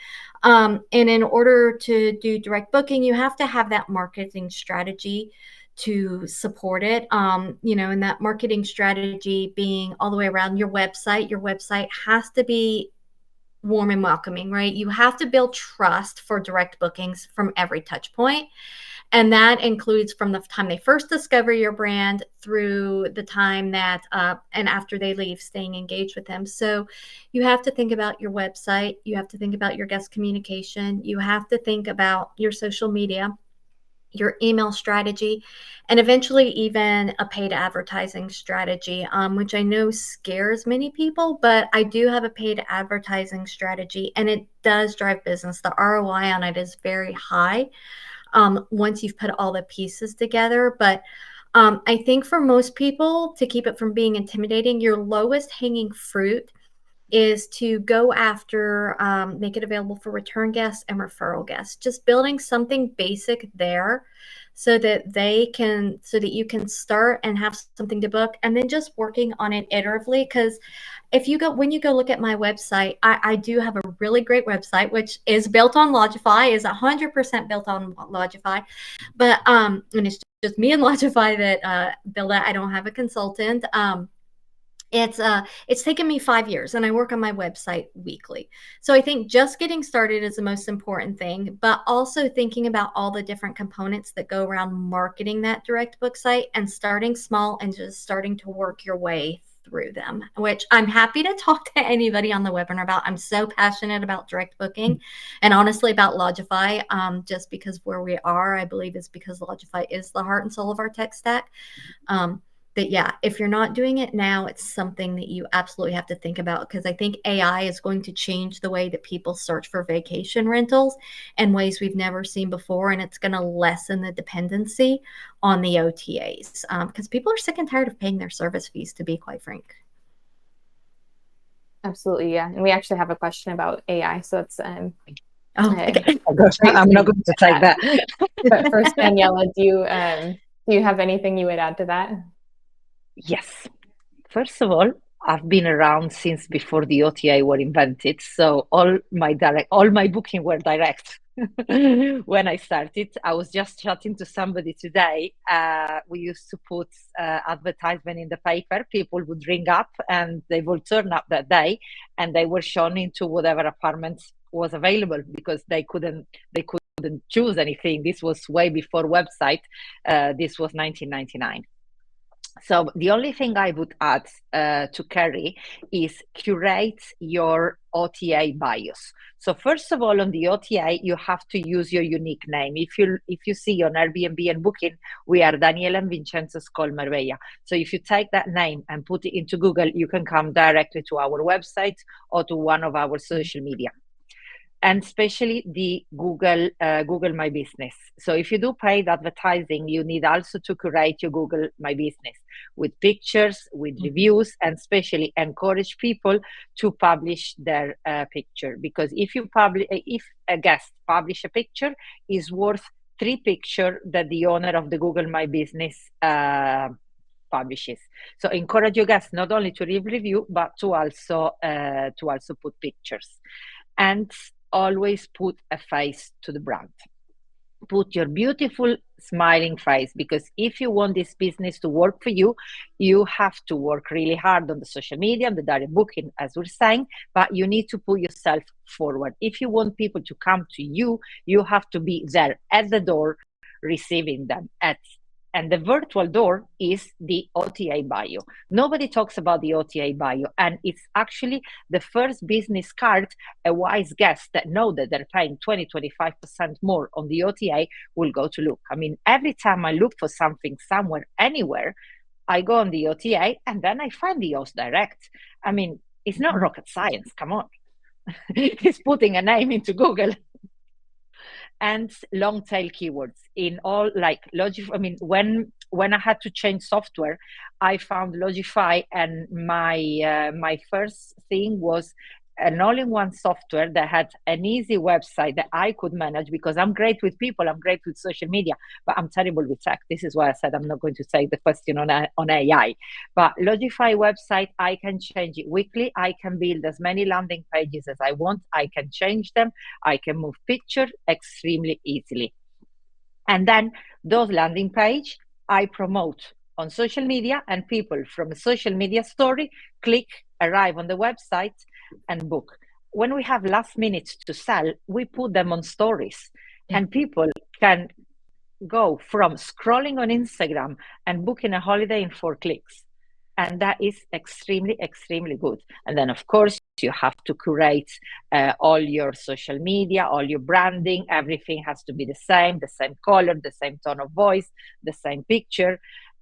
And in order to do direct booking, you have to have that marketing strategy to support it. And that marketing strategy being all the way around your website. Your website has to be warm and welcoming, right? You have to build trust for direct bookings from every touch point. And that includes from the time they first discover your brand through the time that, and after they leave, staying engaged with them. So you have to think about your website. You have to think about your guest communication. You have to think about your social media, your email strategy, and eventually even a paid advertising strategy, which I know scares many people, but I do have a paid advertising strategy and it does drive business. The ROI on it is very high once you've put all the pieces together. But I think for most people, to keep it from being intimidating, your lowest hanging fruit is to go after, make it available for return guests and referral guests, just building something basic there so that you can start and have something to book, and then just working on it iteratively. Because when you go look at my website, I do have a really great website, which is built on Lodgify, is 100% built on Lodgify. But, and it's just me and Lodgify that build it. I don't have a consultant. It's taken me 5 years and I work on my website weekly. So I think just getting started is the most important thing, but also thinking about all the different components that go around marketing that direct book site and starting small and just starting to work your way through them, which I'm happy to talk to anybody on the webinar about. I'm so passionate about direct booking and honestly about Lodgify, just because where we are, I believe is because Lodgify is the heart and soul of our tech stack. But yeah, if you're not doing it now, it's something that you absolutely have to think about, because I think AI is going to change the way that people search for vacation rentals in ways we've never seen before. And it's going to lessen the dependency on the OTAs because people are sick and tired of paying their service fees, to be quite frank. Absolutely, yeah. And we actually have a question about AI. So it's oh gosh, I'm not going to take that. But first, Daniela, do you have anything you would add to that? Yes. First of all, I've been around since before the OTA were invented, so all my booking were direct. When I started, I was just chatting to somebody today. We used to put advertisement in the paper. People would ring up and they would turn up that day, and they were shown into whatever apartment was available because they couldn't couldn't choose anything. This was way before website. This was 1999. So the only thing I would add to Kerri is curate your OTA bios. So first of all, on the OTA, you have to use your unique name. If you see on Airbnb and Booking, we are Daniela and Vincenzo Skol Marbella. So if you take that name and put it into Google, you can come directly to our website or to one of our social media. And especially the Google My Business. So if you do paid advertising, you need also to curate your Google My Business with pictures, with reviews, and especially encourage people to publish their picture. Because if a guest publish a picture, is worth 3 pictures that the owner of the Google My Business publishes. So encourage your guests not only to leave review, but to also put pictures. And always put a face to the brand. Put your beautiful smiling face, because if you want this business to work for you, you have to work really hard on the social media, on the direct booking, as we're saying, but you need to put yourself forward. If you want people to come to you, you have to be there at the door, receiving them and the virtual door is the OTA bio. Nobody talks about the OTA bio, and it's actually the first business card a wise guest that know that they're paying 20-25% more on the OTA will go to look. I mean, every time I look for something somewhere, anywhere, I go on the OTA and then I find the host direct. I mean, it's not rocket science, come on. It's putting a name into Google. And long tail keywords in all, like Lodgify. I mean, when I had to change software, I found Lodgify, and my first thing was an all-in-one software that had an easy website that I could manage, because I'm great with people, I'm great with social media, but I'm terrible with tech. This is why I said I'm not going to take the question on AI. But Lodgify website, I can change it weekly. I can build as many landing pages as I want. I can change them. I can move pictures extremely easily. And then those landing page, I promote on social media, and people from a social media story click, arrive on the website and book. When we have last minutes to sell, we put them on stories, and people can go from scrolling on Instagram and booking a holiday in 4 clicks. And that is extremely, extremely good. And then, of course, you have to curate all your social media, all your branding. Everything has to be the same color, the same tone of voice, the same picture.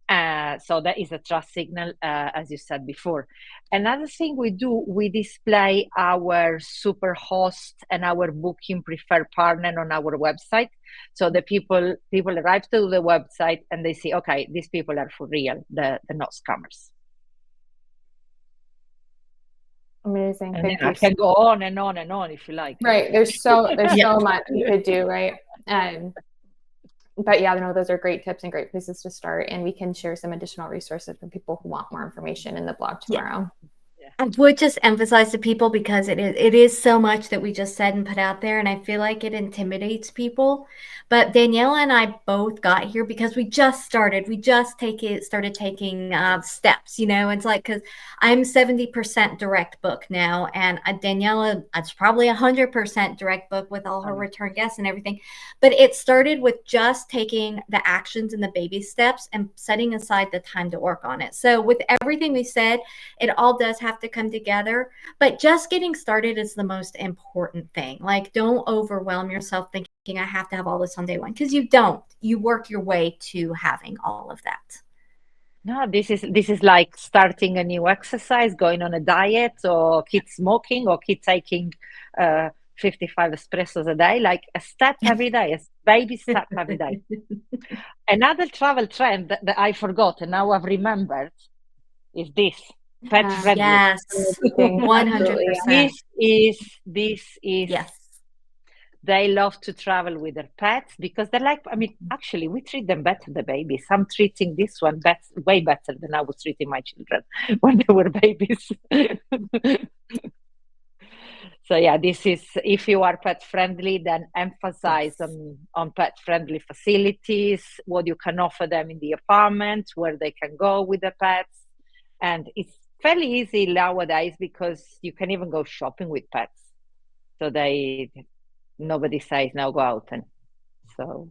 So that is a trust signal, as you said before. Another thing we do, we display our super host and our booking preferred partner on our website. So the people arrive to the website and they see, okay, these people are for real, they're not scammers. Amazing. And Thank you. I can go on and on and on if you like. Right. There's so much you could do, right? But yeah, no, those are great tips and great places to start. And we can share some additional resources for people who want more information in the blog tomorrow. I would just emphasize to people, because it is so much that we just said and put out there, and I feel like it intimidates people. But Daniela and I both got here because we just started. We just started taking steps. You know, it's like, because I'm 70% direct book now, and Daniela, it's probably 100% direct book with all her return guests and everything. But it started with just taking the actions and the baby steps and setting aside the time to work on it. So with everything we said, it all does have to come together, but just getting started is the most important thing. Like, don't overwhelm yourself thinking I have to have all this on day one, because you don't. You work your way to having all of that. No, this is like starting a new exercise, going on a diet, or kids smoking, or kids taking 55 espressos a day, like a step every day, a baby step every day. Another travel trend that I forgot and now I've remembered is this. Pet friendly. Yes, 100%. This is yes. They love to travel with their pets because they're like, I mean, actually, we treat them better, the babies. I'm treating this one way better than I was treating my children when they were babies. So yeah, this is, if you are pet friendly, then emphasize on pet friendly facilities, what you can offer them in the apartment, where they can go with the pets. And it's fairly easy nowadays because you can even go shopping with pets. So nobody says now go out and So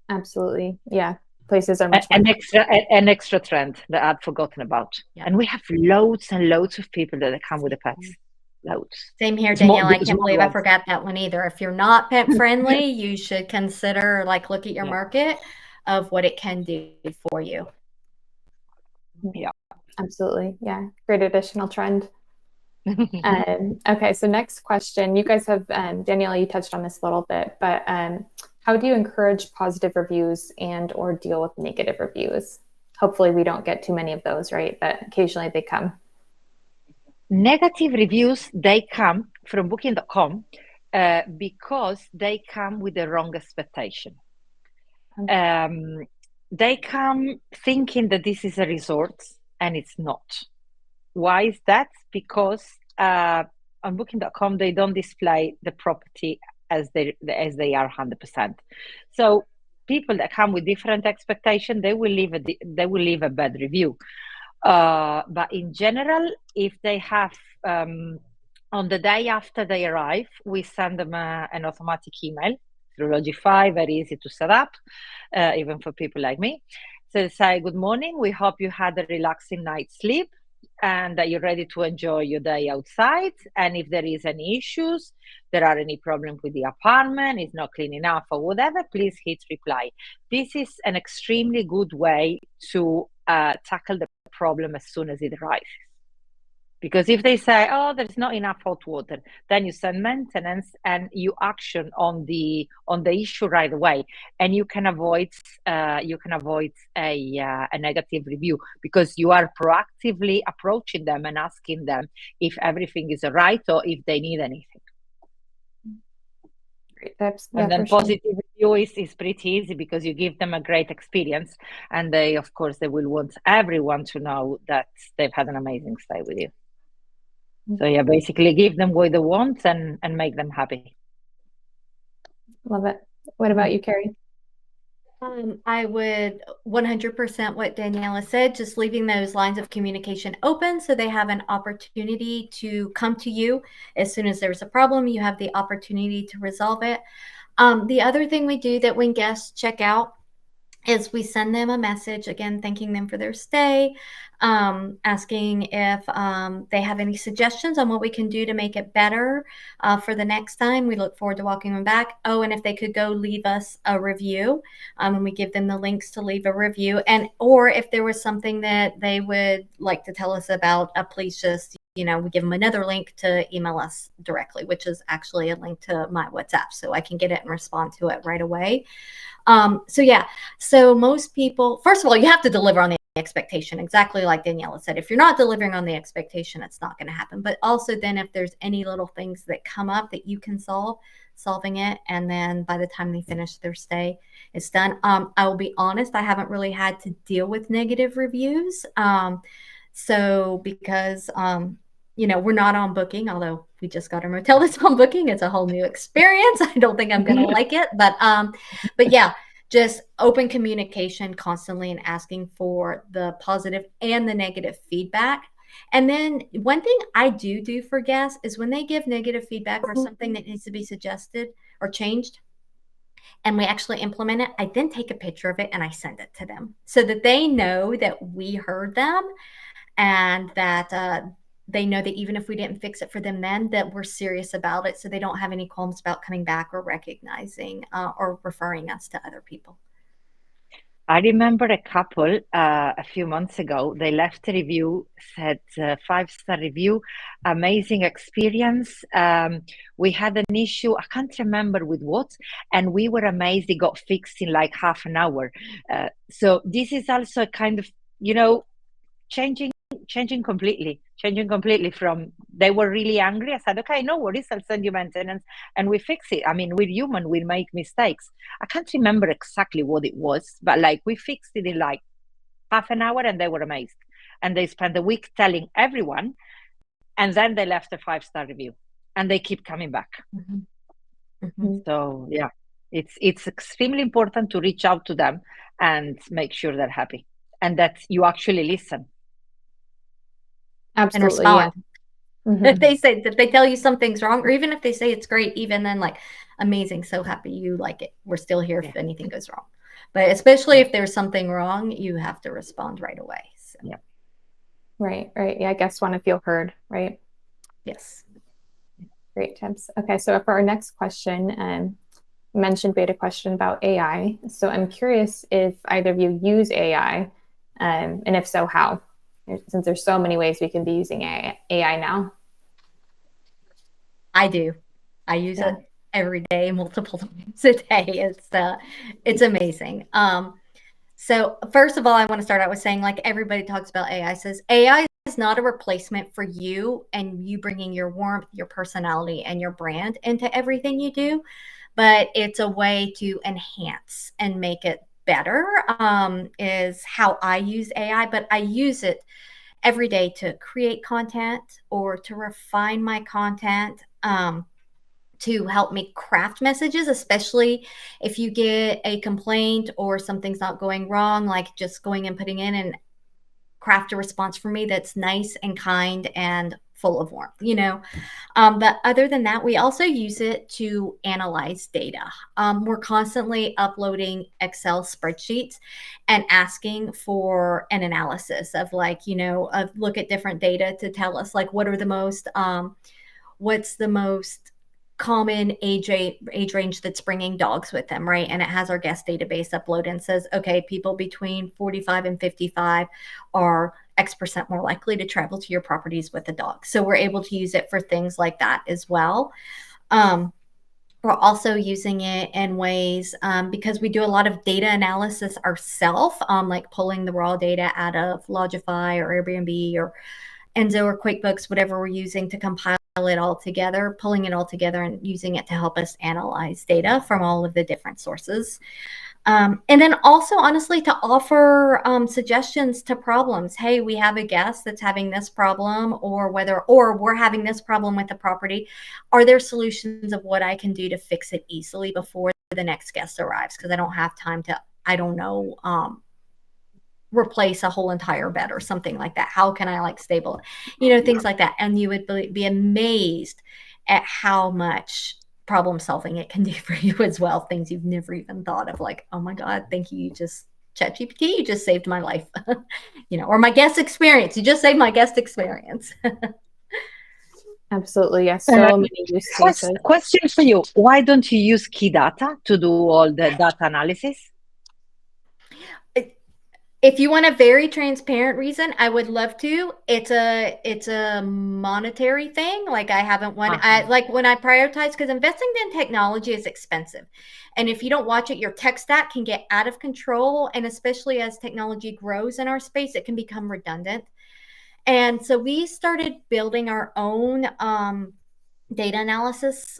absolutely. Yeah. Places are much an more. extra trend that I'd forgotten about. Yeah. And we have loads and loads of people that come with the pets. Loads. Same here, Small- Danielle. I can't small believe I ones. forgot that one either. If you're not pet friendly, you should consider, like, look at your Yeah. market of what it can do for you. Yeah. Absolutely. Yeah. Great additional trend. Okay. So next question, you guys have, Daniela, you touched on this a little bit, but how do you encourage positive reviews and or deal with negative reviews? Hopefully we don't get too many of those, right? But occasionally they come. Negative reviews, they come from booking.com because they come with the wrong expectation. They come thinking that this is a resort and it's not. Why is that? Because on booking.com, they don't display the property as they are 100%. So people that come with different expectation, they will leave a bad review. But in general, if they have on the day after they arrive, we send them an automatic email through Lodgify, very easy to set up, even for people like me. So they say, good morning, we hope you had a relaxing night's sleep and that you're ready to enjoy your day outside. And if there is any issues, there are any problems with the apartment, it's not clean enough or whatever, please hit reply. This is an extremely good way to tackle the problem as soon as it arrives. Because if they say, oh, there's not enough hot water, then you send maintenance and you action on the issue right away, and you can avoid a negative review because you are proactively approaching them and asking them if everything is all right or if they need anything. Great tips. And then positive review is pretty easy because you give them a great experience, and they will want everyone to know that they've had an amazing stay with you. So yeah, basically give them what they want and make them happy. Love it. What about you, Kerri? I would 100% what Daniela said, just leaving those lines of communication open so they have an opportunity to come to you. As soon as there's a problem, you have the opportunity to resolve it. The other thing we do that when guests check out is we send them a message, again, thanking them for their stay, asking if they have any suggestions on what we can do to make it better for the next time. We look forward to welcoming them back. Oh, and if they could go leave us a review, and we give them the links to leave a review. And or if there was something that they would like to tell us about, please just, we give them another link to email us directly, which is actually a link to my WhatsApp, so I can get it and respond to it right away. So most people, first of all, you have to deliver on the expectation, exactly like Daniela said. If you're not delivering on the expectation, it's not going to happen. But also then if there's any little things that come up that you can solving it, and then by the time they finish their stay, it's done. I will be honest, I haven't really had to deal with negative reviews. So because we're not on Booking, although we just got a motel that's on Booking. It's a whole new experience. I don't think I'm going to like it, but yeah, just open communication constantly and asking for the positive and the negative feedback. And then one thing I do for guests is when they give negative feedback or something that needs to be suggested or changed, and we actually implement it, I then take a picture of it and I send it to them so that they know that we heard them and that they know that even if we didn't fix it for them then, that we're serious about it, so they don't have any qualms about coming back or recognizing or referring us to other people. I remember a couple a few months ago, they left a review, said 5-star review, amazing experience. We had an issue, I can't remember with what, and we were amazed it got fixed in like half an hour. So this is also kind of, changing completely from they were really angry. I said, okay, no worries, I'll send you maintenance and we fix it. I mean, we're human, we make mistakes. I can't remember exactly what it was, but like we fixed it in like half an hour and they were amazed. And they spent a week telling everyone, and then they left a 5-star review and they keep coming back. Mm-hmm. Mm-hmm. So yeah, it's extremely important to reach out to them and make sure they're happy and that you actually listen. Absolutely. And respond. Yeah. If they say that they tell you something's wrong, or even if they say it's great, even then, like, amazing. So happy you like it. We're still here if anything goes wrong. But especially if there's something wrong, you have to respond right away. So. Yeah. Right. Yeah, I guess want to feel heard, right? Yes. Great tips. Okay, so for our next question, mentioned beta question about AI. So I'm curious if either of you use AI, and if so, how? Since there's so many ways we can be using AI now. I do. I use it every day, multiple times a day. It's amazing. So first of all, I want to start out with saying, like, everybody talks about AI, says AI is not a replacement for you and you bringing your warmth, your personality, and your brand into everything you do, but it's a way to enhance and make it better, is how I use AI. But I use it every day to create content or to refine my content, to help me craft messages, especially if you get a complaint or something's not going wrong, like just going and putting in and craft a response for me that's nice and kind and full of warmth, But other than that, we also use it to analyze data. We're constantly uploading Excel spreadsheets and asking for an analysis of, like, of look at different data to tell us, like, what's the most common age range that's bringing dogs with them, right? And it has our guest database upload and says, okay, people between 45 and 55 are X% more likely to travel to your properties with a dog. So we're able to use it for things like that as well. We're also using it in ways, because we do a lot of data analysis ourselves, like pulling the raw data out of Lodgify or Airbnb or Enzo or QuickBooks, whatever we're using to compile it all together, pulling it all together and using it to help us analyze data from all of the different sources. And then also, honestly, to offer suggestions to problems. Hey, we have a guest that's having this problem, or we're having this problem with the property. Are there solutions of what I can do to fix it easily before the next guest arrives? Because I don't have time to, replace a whole entire bed or something like that. How can I stable it? Things like that. And you would be amazed at how much problem solving it can do for you as well. Things you've never even thought of, like, oh my God, thank you. You just ChatGPT, you just saved my life, or my guest experience. You just saved my guest experience. Absolutely. Yes. So many use cases. Question for you. Why don't you use key data to do all the data analysis? If you want a very transparent reason, I would love to. It's a monetary thing. Like, I haven't won. When I prioritize, because investing in technology is expensive. And if you don't watch it, your tech stack can get out of control. And especially as technology grows in our space, it can become redundant. And so we started building our own data analysis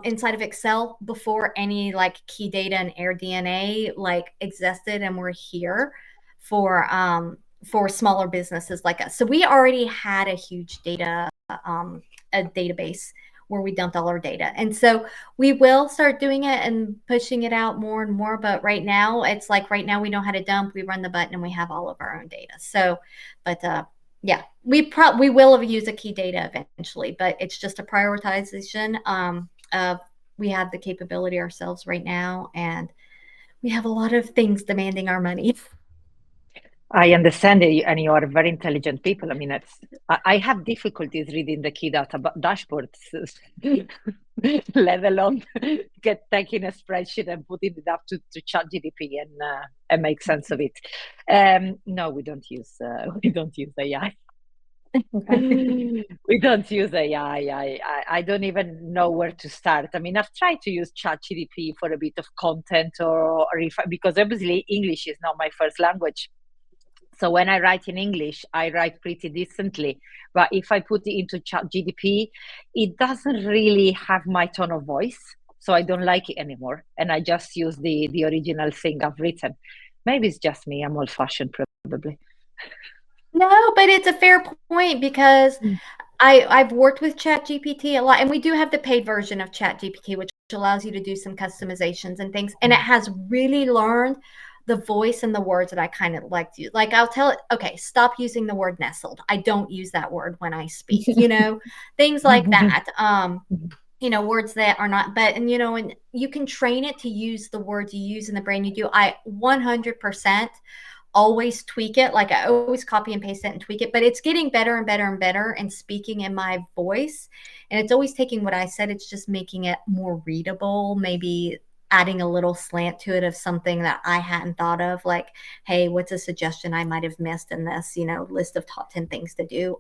inside of Excel before any key data and AirDNA existed, and we're here for smaller businesses like us. So we already had a huge a database where we dumped all our data. And so we will start doing it and pushing it out more and more. But right now, it's right now we know how to dump, we run the button, and we have all of our own data. So, but yeah, we will use a key data eventually, but it's just a prioritization of, we have the capability ourselves right now, and we have a lot of things demanding our money. I understand it, and you are very intelligent people. I mean, I have difficulties reading the key data dashboards, let alone taking a spreadsheet and putting it up to ChatGPT and make sense of it. No, we don't use AI. We don't use AI. I don't even know where to start. I mean, I've tried to use ChatGPT for a bit of content or because obviously English is not my first language. So when I write in English, I write pretty decently. But if I put it into ChatGPT, it doesn't really have my tone of voice. So I don't like it anymore. And I just use the original thing I've written. Maybe it's just me. I'm old-fashioned, probably. No, but it's a fair point, because I've worked with ChatGPT a lot, and we do have the paid version of ChatGPT, which allows you to do some customizations and things. And it has really learned the voice and the words that I kind of like to use. Like, I'll tell it, okay, stop using the word nestled. I don't use that word when I speak, things like that. words that are not, and you can train it to use the words you use in the brain you do. I 100% always tweak it. Like, I always copy and paste it and tweak it, but it's getting better and better and better and speaking in my voice. And it's always taking what I said, it's just making it more readable, maybe adding a little slant to it of something that I hadn't thought of, like, hey, what's a suggestion I might have missed in this, list of top 10 things to do.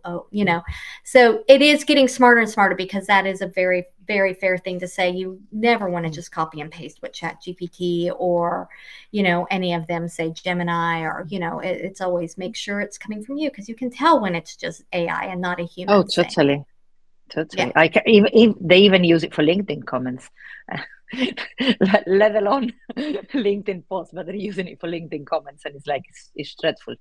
So it is getting smarter and smarter, because that is a very, very fair thing to say. You never want to just copy and paste what ChatGPT or, any of them say, Gemini, or, it's always make sure it's coming from you, because you can tell when it's just AI and not a human. Oh, totally. Totally. Yeah. They even use it for LinkedIn comments, let alone LinkedIn posts, but they're using it for LinkedIn comments, and it's like, it's dreadful.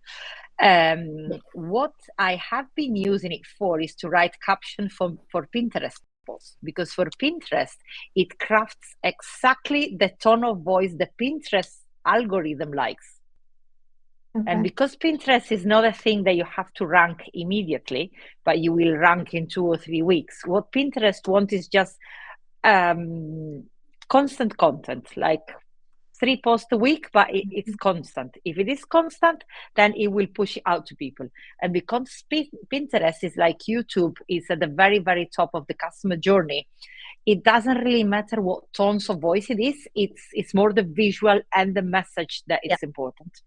What I have been using it for is to write captions for Pinterest posts, because for Pinterest, it crafts exactly the tone of voice the Pinterest algorithm likes. Okay. And because Pinterest is not a thing that you have to rank immediately, but you will rank in 2 or 3 weeks, what Pinterest wants is just constant content, like 3 posts a week, but it's constant. If it is constant, then it will push it out to people. And because Pinterest is like YouTube, is at the very, very top of the customer journey, it doesn't really matter what tones of voice it is. It's more the visual and the message that is important.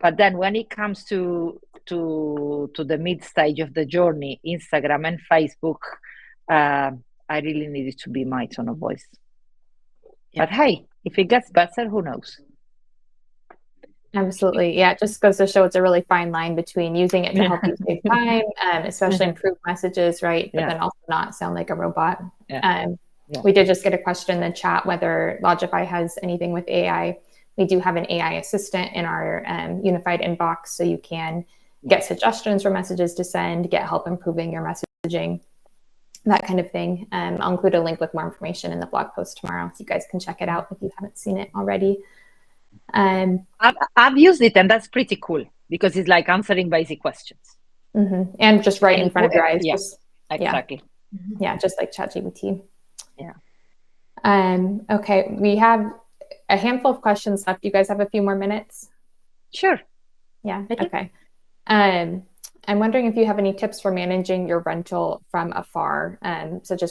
But then when it comes to the mid stage of the journey, Instagram and Facebook, I really need it to be my tone of voice. Yeah. But hey, if it gets better, who knows? Absolutely. Yeah, it just goes to show it's a really fine line between using it to help you save time, especially improve messages, right? But then also not sound like a robot. We did just get a question in the chat whether Lodgify has anything with AI. We do have an AI assistant in our unified inbox, so you can get suggestions for messages to send, get help improving your messaging, that kind of thing. I'll include a link with more information in the blog post tomorrow, so you guys can check it out if you haven't seen it already. I've used it, and that's pretty cool, because it's like answering basic questions. And just right in front of your eyes. Yes, exactly. Yeah, just like ChatGPT. Yeah. Okay, we have a handful of questions left. You guys have a few more minutes? Sure. Yeah, okay. I'm wondering if you have any tips for managing your rental from afar, such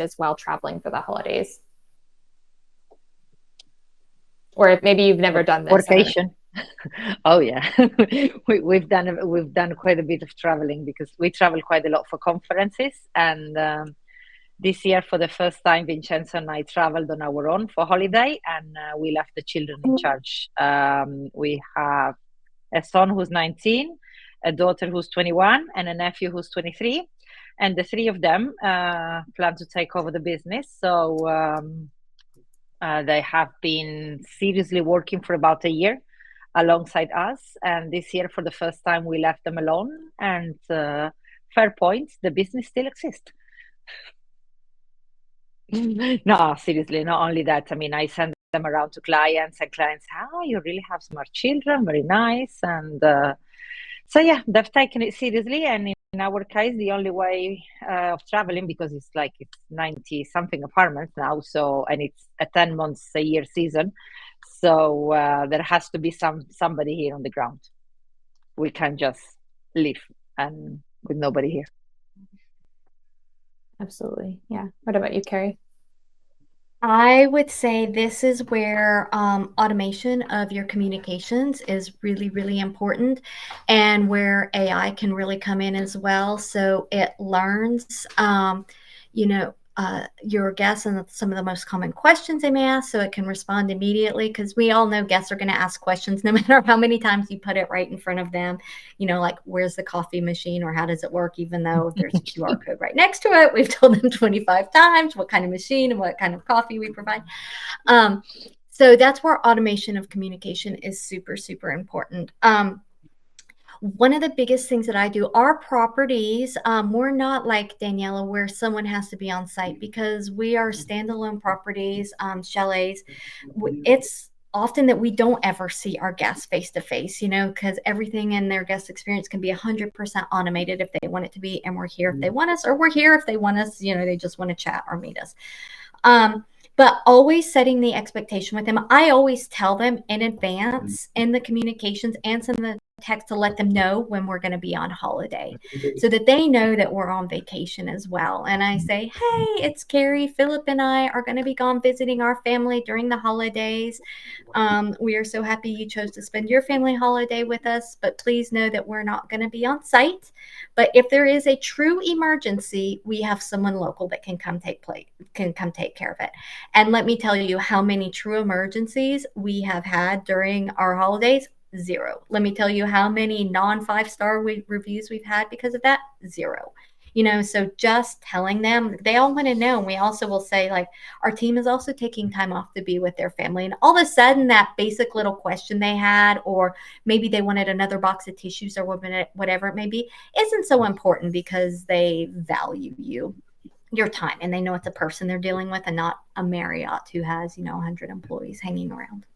as while traveling for the holidays. Or if maybe you've never done this. Workation. Oh yeah, we've done quite a bit of traveling, because we travel quite a lot for conferences, and this year, for the first time, Vincenzo and I traveled on our own for holiday, and we left the children in charge. We have a son who's 19, a daughter who's 21, and a nephew who's 23. And the 3 of them plan to take over the business. So they have been seriously working for about a year alongside us. And this year, for the first time, we left them alone. And fair point, the business still exists. No, seriously, not only that. I mean, I send them around to clients, and clients, you really have smart children, very nice. And so yeah, they've taken it seriously. And in our case, the only way of traveling, because it's 90 something apartments now, so, and it's a 10 months a year season, so there has to be somebody here on the ground. We can't just live and with nobody here. Absolutely. Yeah. What about you, Kerri? I would say this is where automation of your communications is really, really important, and where AI can really come in as well. So it learns, your guests and some of the most common questions they may ask, so it can respond immediately, because we all know guests are going to ask questions no matter how many times you put it right in front of them, like, where's the coffee machine, or how does it work, even though there's a QR code right next to it. We've told them 25 times what kind of machine and what kind of coffee we provide. So that's where automation of communication is super, super important. One of the biggest things that I do, our properties, we're not like Daniela, where someone has to be on site, because we are standalone properties, chalets. It's often that we don't ever see our guests face to face, because everything in their guest experience can be 100% automated if they want it to be. And we're here if they want us, or we're here if they want us, they just want to chat or meet us. But always setting the expectation with them. I always tell them in advance in the communications and send the text to let them know when we're going to be on holiday so that they know that we're on vacation as well. And I say, hey, it's Kerri. Philip and I are going to be gone visiting our family during the holidays. We are so happy you chose to spend your family holiday with us, but please know that we're not going to be on site. But if there is a true emergency, we have someone local that can come take care of it. And let me tell you how many true emergencies we have had during our holidays. 0. Let me tell you how many non-5-star reviews we've had because of that. 0. So just telling them, they all want to know. And we also will say, like, our team is also taking time off to be with their family. And all of a sudden, that basic little question they had, or maybe they wanted another box of tissues or whatever it may be, isn't so important because they value your time, and they know it's a person they're dealing with and not a Marriott who has, 100 employees hanging around.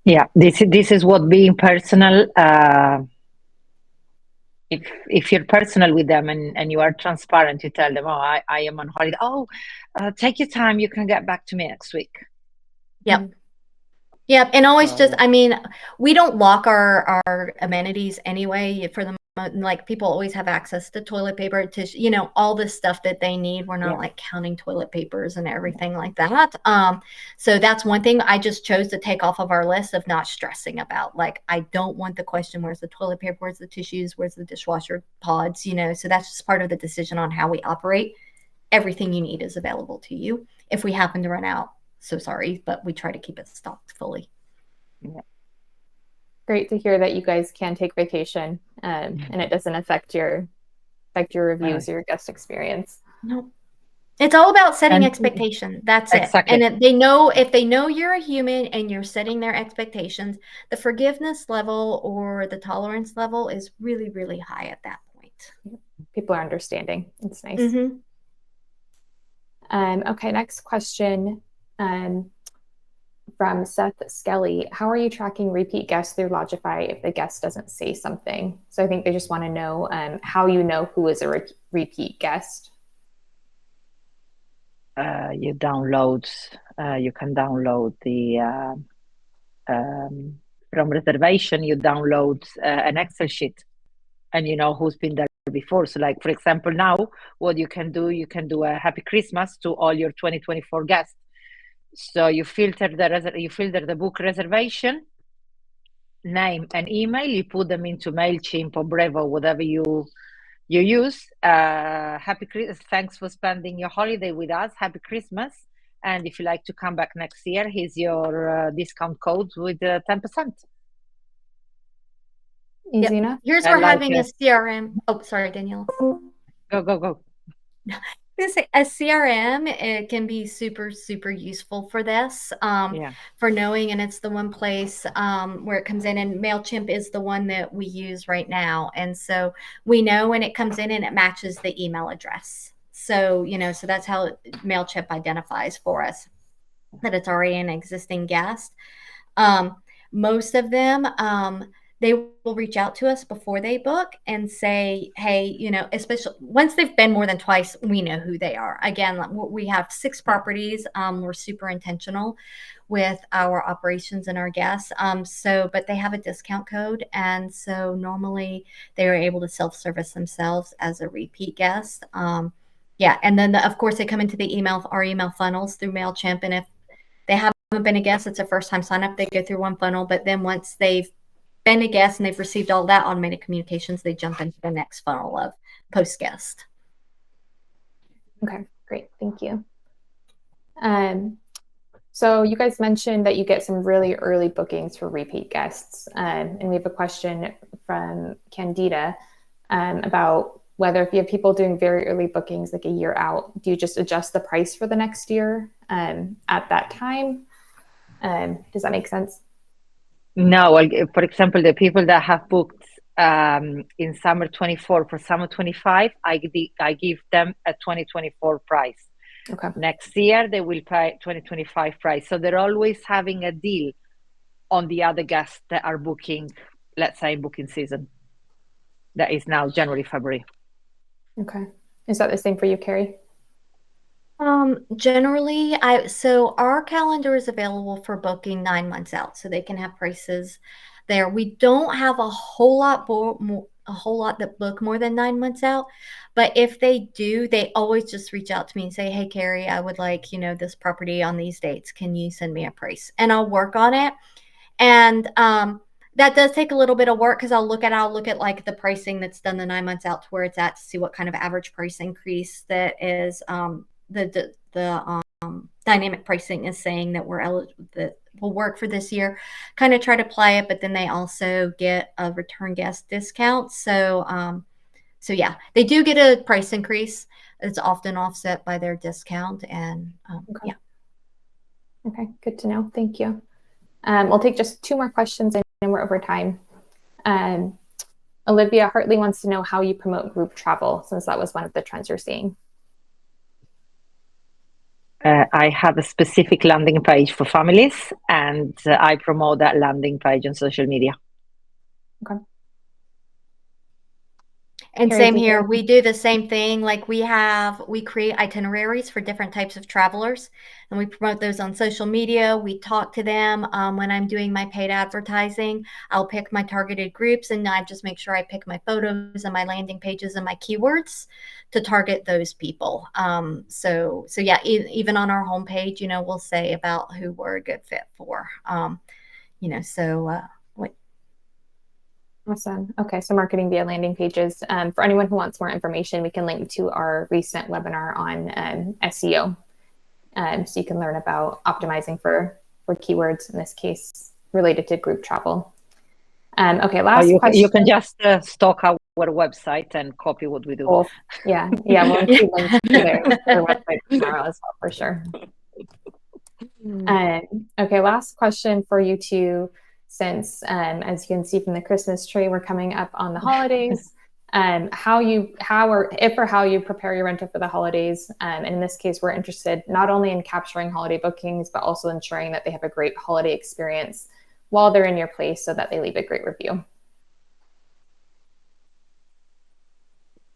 Yeah, this is what being personal. If you're personal with them and you are transparent, you tell them, oh, I am on holiday. Oh, take your time. You can get back to me next week. Yep. Yep. And always we don't lock our amenities anyway for the like, people always have access to toilet paper, tissue, all this stuff that they need. We're not like counting toilet papers and everything like that. So that's one thing I just chose to take off of our list of not stressing about. Like, I don't want the question, where's the toilet paper, where's the tissues, where's the dishwasher pods, so that's just part of the decision on how we operate. Everything you need is available to you. If we happen to run out, so sorry, but we try to keep it stocked fully. Yeah. Great to hear that you guys can take vacation and it doesn't affect your reviews or your guest experience. No, it's all about setting expectations. That's exactly it. And if they know you're a human and you're setting their expectations, the forgiveness level or the tolerance level is really, really high at that point. People are understanding. It's nice. Mm-hmm. Okay, next question. From Seth Skelly, how are you tracking repeat guests through Lodgify if the guest doesn't say something? So I think they just want to know how you know who is a repeat guest. You can download the from reservation. You download an Excel sheet, and you know who's been there before. So, like, for example, now what you can do a Happy Christmas to all your 2024 guests. So you filter the book reservation, name and email. You put them into MailChimp or Brevo, whatever you use. Happy Christmas! Thanks for spending your holiday with us. Happy Christmas! And if you like to come back next year, here's your discount code with 10%. Easy enough. Here's where having a CRM. Oh, sorry, Daniela. Go. A CRM, it can be super, super useful for this, for knowing, and it's the one place where it comes in, and MailChimp is the one that we use right now. And so we know when it comes in and it matches the email address. So, so that's how MailChimp identifies for us that it's already an existing guest. Most of them, they will reach out to us before they book and say, hey, especially once they've been more than twice, we know who they are. Again, we have 6 properties. We're super intentional with our operations and our guests. But they have a discount code. And so normally they are able to self-service themselves as a repeat guest. And then of course they come into our email funnels through MailChimp. And if they haven't been a guest, it's a first time sign up, they go through one funnel. But then once they've been a guest and they've received all that automated communications, they jump into the next funnel of post guest. Okay, great. Thank you. So you guys mentioned that you get some really early bookings for repeat guests. And we have a question from Candida about whether if you have people doing very early bookings, like a year out, do you just adjust the price for the next year at that time? Does that make sense? No, well, for example, the people that have booked in summer 24 for summer 25, I give them a 2024 price. Okay. Next year, they will pay 2025 price. So they're always having a deal on the other guests that are booking, let's say, booking season. That is now January, February. Okay. Is that the same for you, Kerri? Generally, so our calendar is available for booking 9 months out, so they can have prices there. We don't have a whole lot that book more than 9 months out, but if they do, they always just reach out to me and say, "Hey, Kerri, I would like, this property on these dates. Can you send me a price?" And I'll work on it. And that does take a little bit of work because I'll look at like the pricing that's done the 9 months out to where it's at to see what kind of average price increase that is the dynamic pricing is saying that we're eligible, that will work for this year. Kind of try to apply it, but then they also get a return guest discount. So yeah, they do get a price increase. It's often offset by their discount, and Okay. yeah. Okay, good to know. Thank you. We'll take just 2 more questions and we're over time. Olivia Hartley wants to know how you promote group travel, since that was one of the trends you're seeing. I have a specific landing page for families, and I promote that landing page on social media. Okay. And Kerri, same here. We do the same thing. Like we create itineraries for different types of travelers, and we promote those on social media. We talk to them. When I'm doing my paid advertising, I'll pick my targeted groups, and I just make sure I pick my photos and my landing pages and my keywords to target those people. So yeah, even on our homepage, we'll say about who we're a good fit for. Awesome. Okay, so marketing via landing pages. For anyone who wants more information, we can link to our recent webinar on SEO. So you can learn about optimizing for keywords, in this case, related to group travel. Okay, last question. You can just stalk our website and copy what we do. Cool. Yeah, we'll include links to their website tomorrow as well, for sure. Okay, last question for you two. Since, as you can see from the Christmas tree, we're coming up on the holidays. How you prepare your renter for the holidays. And in this case, we're interested not only in capturing holiday bookings, but also ensuring that they have a great holiday experience while they're in your place, so that they leave a great review.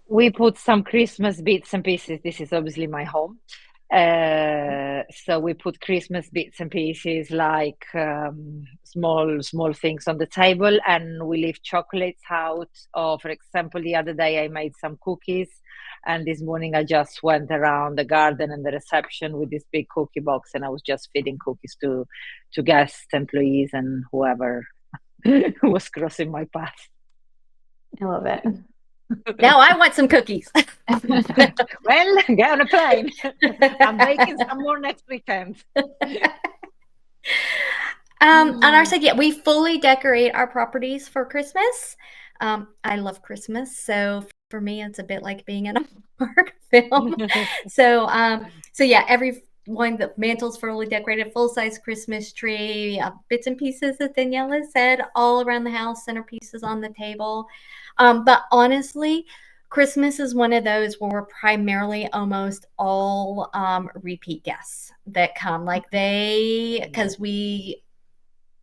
We put some Christmas bits and pieces. This is obviously my home. So we put Christmas bits and pieces, like small things on the table, and we leave chocolates out. Or, for example, the other day I made some cookies, and this morning I just went around the garden and the reception with this big cookie box, and I was just feeding cookies to guests, employees, and whoever was crossing my path. I love it. Now I want some cookies. Well, get on a plane. I'm baking some more next weekend. On our side, yeah, we fully decorate our properties for Christmas. I love Christmas, so for me, it's a bit like being in a Hallmark film. So yeah, the mantle's fully decorated, full-size Christmas tree, bits and pieces, as Daniela said, all around the house, centerpieces on the table. But honestly, Christmas is one of those where we're primarily almost all repeat guests that come. Because we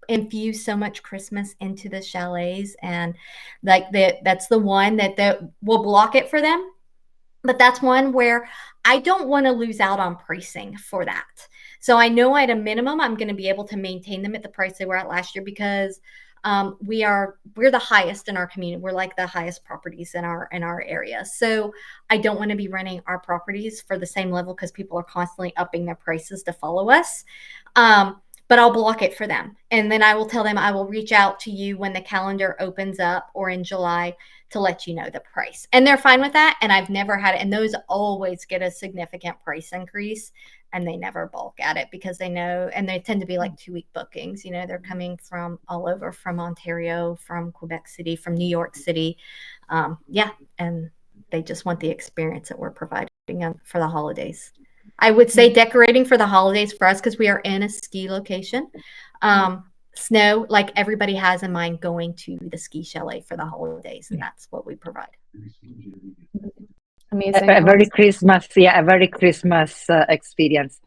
infuse so much Christmas into the chalets, and that's the one that will block it for them. But that's one where I don't want to lose out on pricing for that. So I know at a minimum, I'm going to be able to maintain them at the price they were at last year, because we're the highest in our community. We're like the highest properties in our area. So I don't want to be running our properties for the same level, because people are constantly upping their prices to follow us. But I'll block it for them. And then I will tell them I will reach out to you when the calendar opens up, or in July, to let you know the price. And they're fine with that. And I've never had it. And those always get a significant price increase, and they never balk at it, because they know, and they tend to be like 2-week bookings. They're coming from all over, from Ontario, from Quebec City, from New York City. Yeah. And they just want the experience that we're providing for the holidays. I would say decorating for the holidays for us, because we are in a ski location. Snow, like everybody has in mind going to the ski chalet for the holidays, and that's what we provide. Amazing. A very Christmas, a very Christmas experience.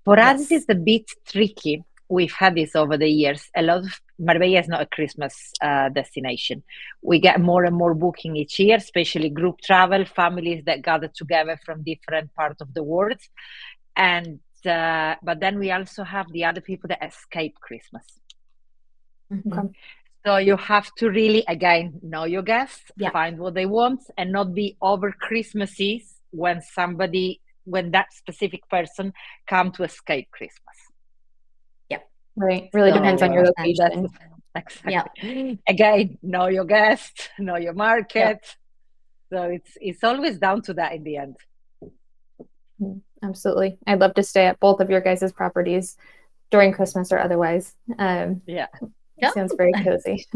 For us, it is a bit tricky. We've had this over the years. A lot of Marbella is not a Christmas destination. We get more and more booking each year, especially group travel, families that gather together from different parts of the world. And but then we also have the other people that escape Christmas. Okay. So you have to really, again, know your guests, find what they want, and not be over Christmassy when that specific person come to escape Christmas. Yep. Right. Really depends on your location. Exactly. Again, know your guests, know your market. So it's always down to that in the end. Absolutely. I'd love to stay at both of your guys' properties during Christmas or otherwise. Sounds very cozy.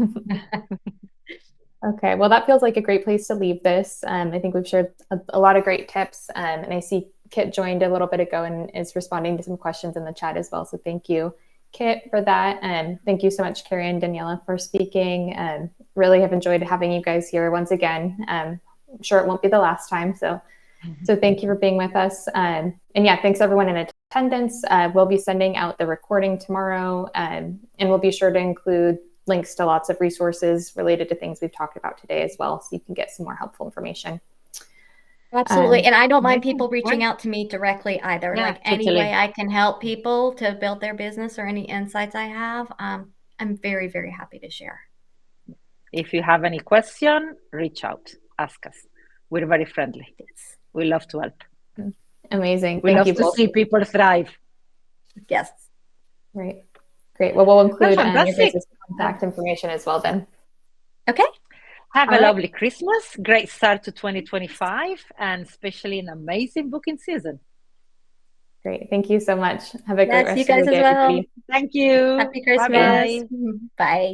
Okay, well, that feels like a great place to leave this. I think we've shared a lot of great tips, and I see Kit joined a little bit ago and is responding to some questions in the chat as well. So thank you, Kit, for that. And thank you so much, Kerri and Daniela, for speaking. Really have enjoyed having you guys here once again. I'm sure it won't be the last time. So thank you for being with us. And thanks everyone in attendance. We'll be sending out the recording tomorrow, and we'll be sure to include links to lots of resources related to things we've talked about today as well, so you can get some more helpful information. Absolutely. And I don't mind people reaching out to me directly either. Any way I can help people to build their business or any insights I have, I'm very, very happy to share. If you have any question, reach out, ask us. We're very friendly. We love to help. Amazing. We love to see people thrive. Yes. Right. Great. Well, we'll include your guys' contact information as well then. Okay. Have a lovely Christmas. Great start to 2025, and especially an amazing booking season. Great. Thank you so much. Have a great rest you guys of your day, as well. everybody. Thank you. Happy Christmas. Bye-bye. Bye.